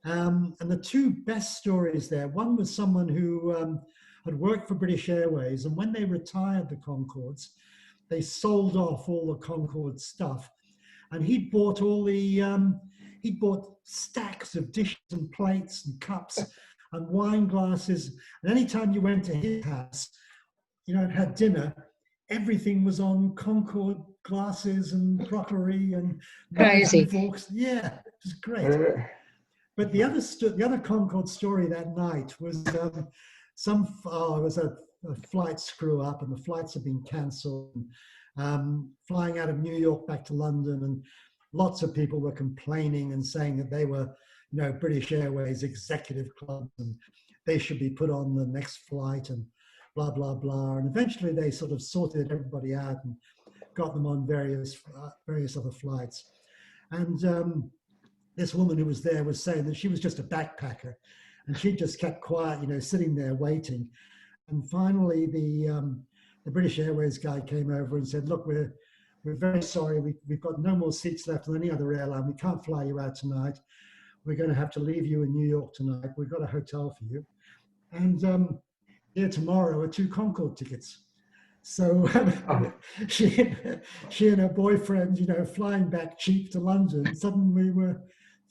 And the two best stories there, one was someone who had worked for British Airways, and when they retired the Concords, they sold off all the Concorde stuff, and he'd bought all the he'd bought stacks of dishes and plates and cups and wine glasses, and anytime you went to his house, you know, and had dinner, everything was on Concorde glasses and crockery and knives and forks. Yeah, it was great. But the other Concorde story that night was it was a flight screw up, and the flights had been cancelled. Flying out of New York back to London, and lots of people were complaining and saying that they were, you know, British Airways executive club and they should be put on the next flight and blah, blah, blah. And eventually they sort of sorted everybody out and got them on various other flights. And this woman who was there was saying that she was just a backpacker, and she just kept quiet, you know, sitting there waiting. And finally the British Airways guy came over and said, look, we're very sorry. We've got no more seats left on any other airline. We can't fly you out tonight. We're going to have to leave you in New York tonight. We've got a hotel for you. And here tomorrow are 2 Concorde tickets. So she and her boyfriend, you know, flying back cheap to London, suddenly were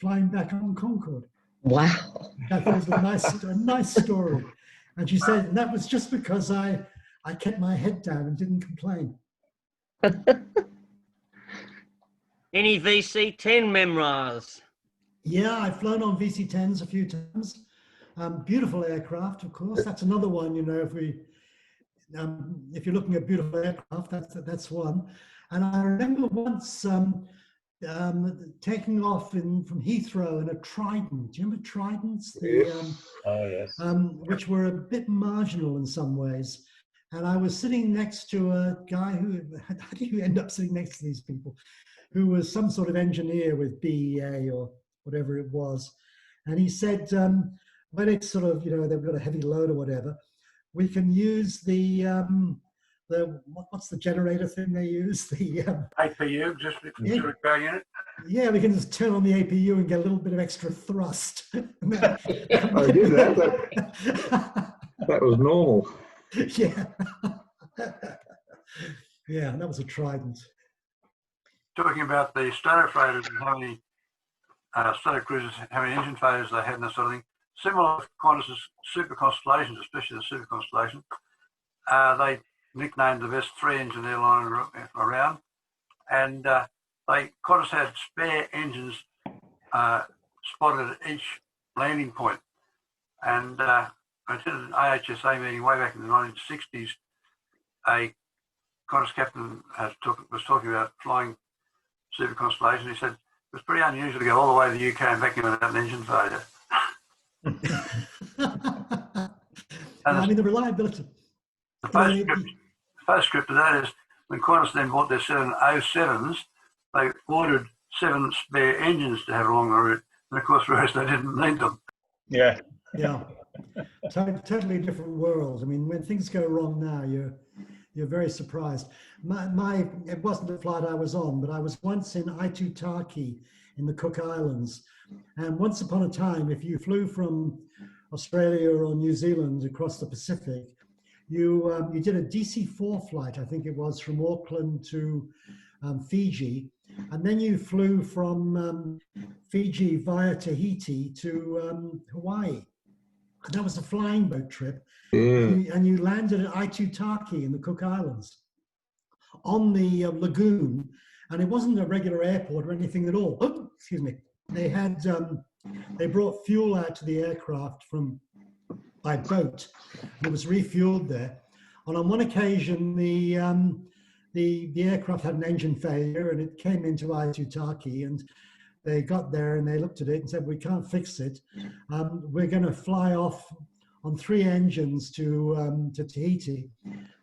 flying back on Concorde. Wow. I thought it was a nice story. And she said, and that was just because I kept my head down and didn't complain. Any VC-10 memoirs? Yeah, I've flown on VC-10s a few times. Beautiful aircraft, of course. That's another one, you know, if you're looking at beautiful aircraft, that's one. And I remember once taking off from Heathrow in a Trident. Do you remember Tridents? Yes. Which were a bit marginal in some ways. And I was sitting next to a guy how do you end up sitting next to these people? Who was some sort of engineer with BEA or whatever it was. And he said, when it's sort of, you know, they've got a heavy load or whatever, we can use what's the generator thing they use? The APU, just the power unit. Yeah, we can just turn on the APU and get a little bit of extra thrust. I did that. That was normal. Yeah. Yeah, that was a Trident. Talking about the Stoner freighters and how many Stoner cruisers, how many engine failures they had and that sort of thing. Similar to Qantas's Super Constellations, especially the Super Constellation, they nicknamed the best 3-engine airline around, and Qantas had spare engines spotted at each landing point. And I attended an AHSA meeting way back in the 1960s. A Qantas captain was talking about flying Super Constellation. He said it was pretty unusual to go all the way to the UK and back in without an engine failure. I mean, the reliability. The postscript to that is when Qantas then bought their 707s, they ordered 7 spare engines to have along the route, and of course, realised they didn't need them. Yeah. Yeah. Totally different world. I mean, when things go wrong now, you're very surprised. It wasn't a flight I was on, but I was once in Aitutaki in the Cook Islands. And once upon a time, if you flew from Australia or New Zealand across the Pacific, you did a DC-4 flight, I think it was, from Auckland to Fiji. And then you flew from Fiji via Tahiti to Hawaii. And that was a flying boat trip. And you landed at Aitutaki in the Cook Islands on the lagoon. And it wasn't a regular airport or anything at all. Oh, excuse me. They had they brought fuel out to the aircraft by boat. And it was refueled there. And on one occasion, the aircraft had an engine failure, and it came into Aitutaki, and they got there and they looked at it and said, "We can't fix it. We're going to fly off on 3 engines to Tahiti,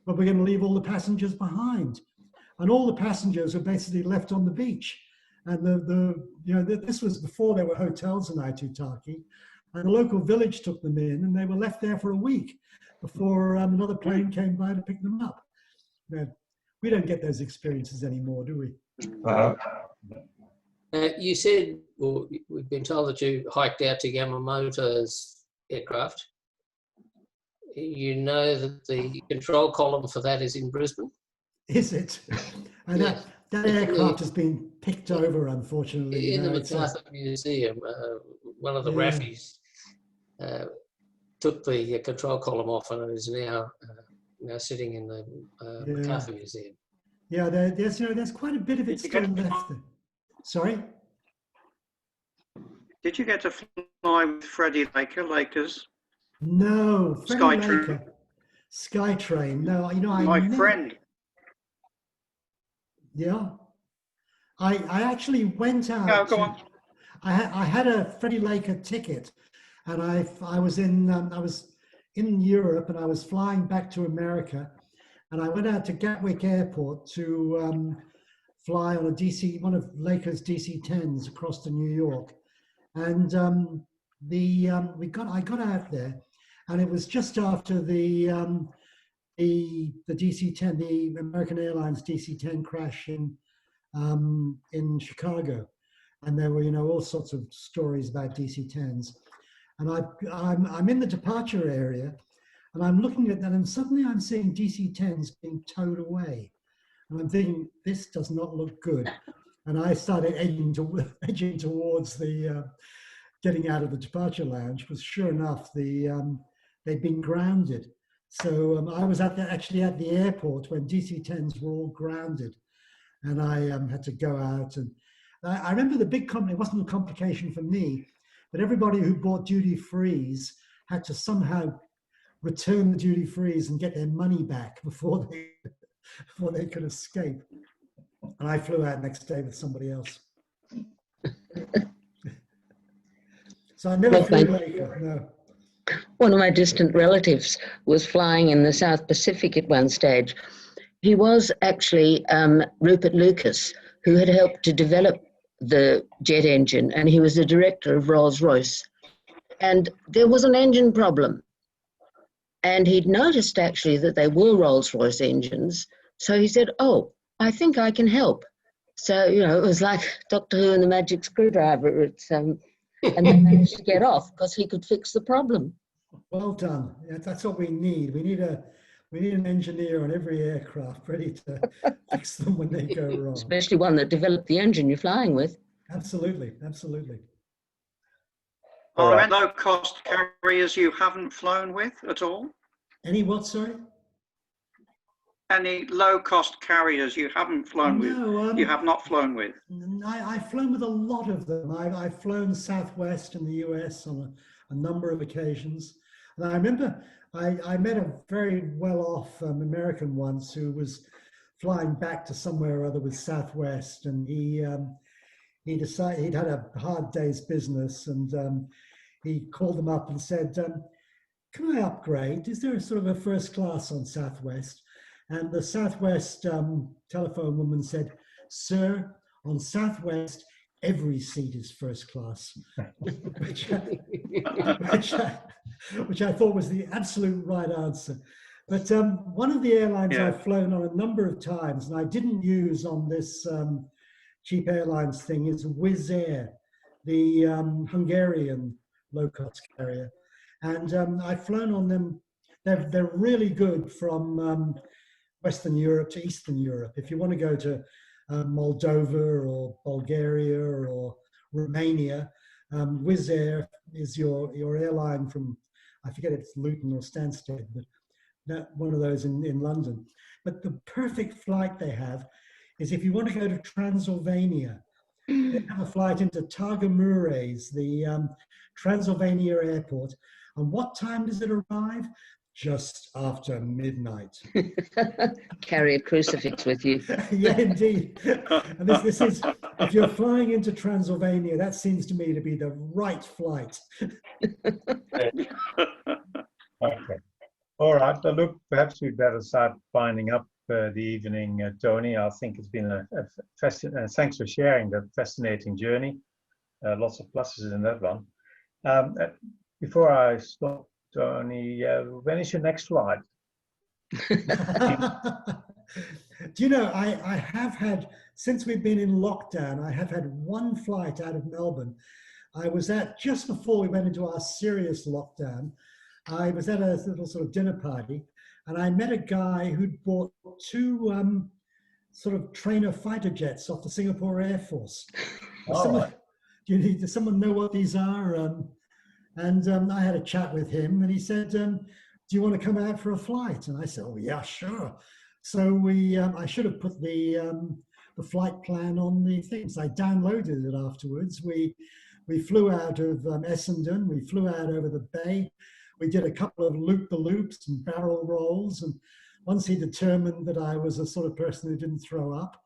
but we're going to leave all the passengers behind." And all the passengers were basically left on the beach. And this was before there were hotels in Aitutaki, and the local village took them in, and they were left there for a week before another plane came by to pick them up. We don't get those experiences anymore, do we? You said, well, we've been told that you hiked out to Yamamoto's aircraft. You know that the control column for that is in Brisbane? Is it? And Yes. that aircraft has been picked over, unfortunately. In you the know, it's a- MacArthur Museum, one of the Yeah. RAFIs took the control column off, and it is now sitting in the Yeah. MacArthur Museum. Yeah, there's quite a bit of it Did you still get- left. Sorry? Did you get to fly with Freddie Lakers? No, Freddie Skytrain. Laker. Skytrain. No, you know, My never- friend. Yeah. I actually went out. No, go on. I had a Freddie Laker ticket, and I was in Europe, and I was flying back to America, and I went out to Gatwick Airport to fly on one of Laker's DC-10s across to New York, and I got out there, and it was just after the DC-10, the American Airlines DC-10 crash in Chicago, and there were all sorts of stories about DC-10s, and I'm in the departure area, and I'm looking at that, and suddenly I'm seeing DC-10s being towed away, and I'm thinking, this does not look good, and I started edging towards the getting out of the departure lounge, because sure enough, they'd been grounded. So I was actually at the airport when DC-10s were all grounded, and I had to go out. And I remember the big company, it wasn't a complication for me, but everybody who bought duty-frees had to somehow return the duty-frees and get their money back before they could escape. And I flew out next day with somebody else. So I never flew Laker, no. One of my distant relatives was flying in the South Pacific at one stage. He was actually Rupert Lucas, who had helped to develop the jet engine, and he was the director of Rolls-Royce. And there was an engine problem. And he'd noticed actually that they were Rolls-Royce engines. So he said, oh, I think I can help. So, it was like Doctor Who and the Magic Screwdriver. And they managed to get off because he could fix the problem. Well done. Yeah, that's what we need. We need an engineer on every aircraft ready to fix them when they go wrong. Especially one that developed the engine you're flying with. Absolutely, absolutely. Are there any low-cost carriers you haven't flown with at all? Any what, sorry? Any low-cost carriers you haven't flown with? You have not flown with? I've flown with a lot of them. I've flown Southwest in the US on a number of occasions. And I remember I met a very well-off American once who was flying back to somewhere or other with Southwest, and he decided he'd had a hard day's business, and he called them up and said, can I upgrade? Is there a sort of a first class on Southwest? And the Southwest telephone woman said, sir, on Southwest, every seat is first class, which I thought was the absolute right answer. But one of the airlines I've flown on a number of times, and I didn't use on this cheap airlines thing, is Wizz Air, the Hungarian low-cost carrier. And I've flown on them. They're really good from Western Europe to Eastern Europe. If you want to go to Moldova or Bulgaria or Romania, Wizz Air is your airline from, I forget if it's Luton or Stansted, but one of those in London. But the perfect flight they have is if you want to go to Transylvania, they have a flight into Targa Mures, the Transylvania airport. And what time does it arrive? Just after midnight. Carry a crucifix with you. Yeah, indeed. And this is, if you're flying into Transylvania, that seems to me to be the right flight. Okay. All right. Well, look, perhaps we'd better start winding up the evening, Tony. I think it's been a fascinating. Thanks for sharing that fascinating journey. Lots of pluses in that one. Before I stop, Tony, when is your next flight? Do you know, I have had, since we've been in lockdown, I have had one flight out of Melbourne. I was at, just before we went into our serious lockdown, I was at a little sort of dinner party, and I met a guy who'd bought two sort of trainer fighter jets off the Singapore Air Force. Does someone know what these are? I had a chat with him, and he said, do you want to come out for a flight? And I said, oh yeah, sure. So I should have put the flight plan on the things. I downloaded it afterwards. We flew out of Essendon. We flew out over the bay. We did a couple of loop-the-loops and barrel rolls. And once he determined that I was a sort of person who didn't throw up,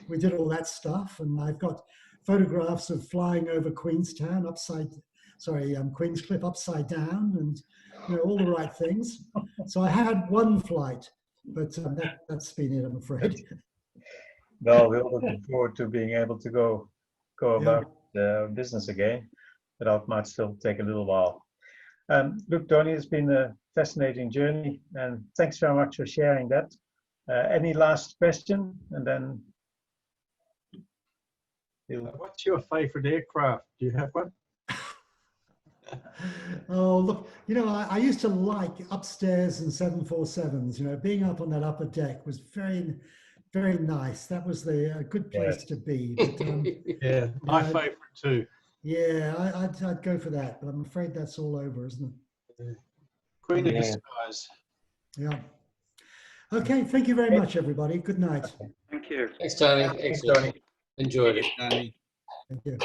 we did all that stuff. And I've got photographs of flying over Queenstown Queenscliff upside down, and all the right things. So I had one flight, but that's been it, I'm afraid. Well, we're looking forward to being able to go about business again, but that might still take a little while. Look, Tony, it's been a fascinating journey, and thanks very much for sharing that. Any last question? And then what's your favorite aircraft? Do you have one? Oh, look, I used to like upstairs and 747s. Being up on that upper deck was very, very nice. That was a good place to be. But, yeah, my favorite too. Yeah, I'd go for that, but I'm afraid that's all over, isn't it? Yeah. Queen of the skies. Yeah. Okay, thank you very much, everybody. Good night. Thank you. Thanks, Tony. Thanks, Excellent. Tony. Enjoyed it. Tony. Thank you.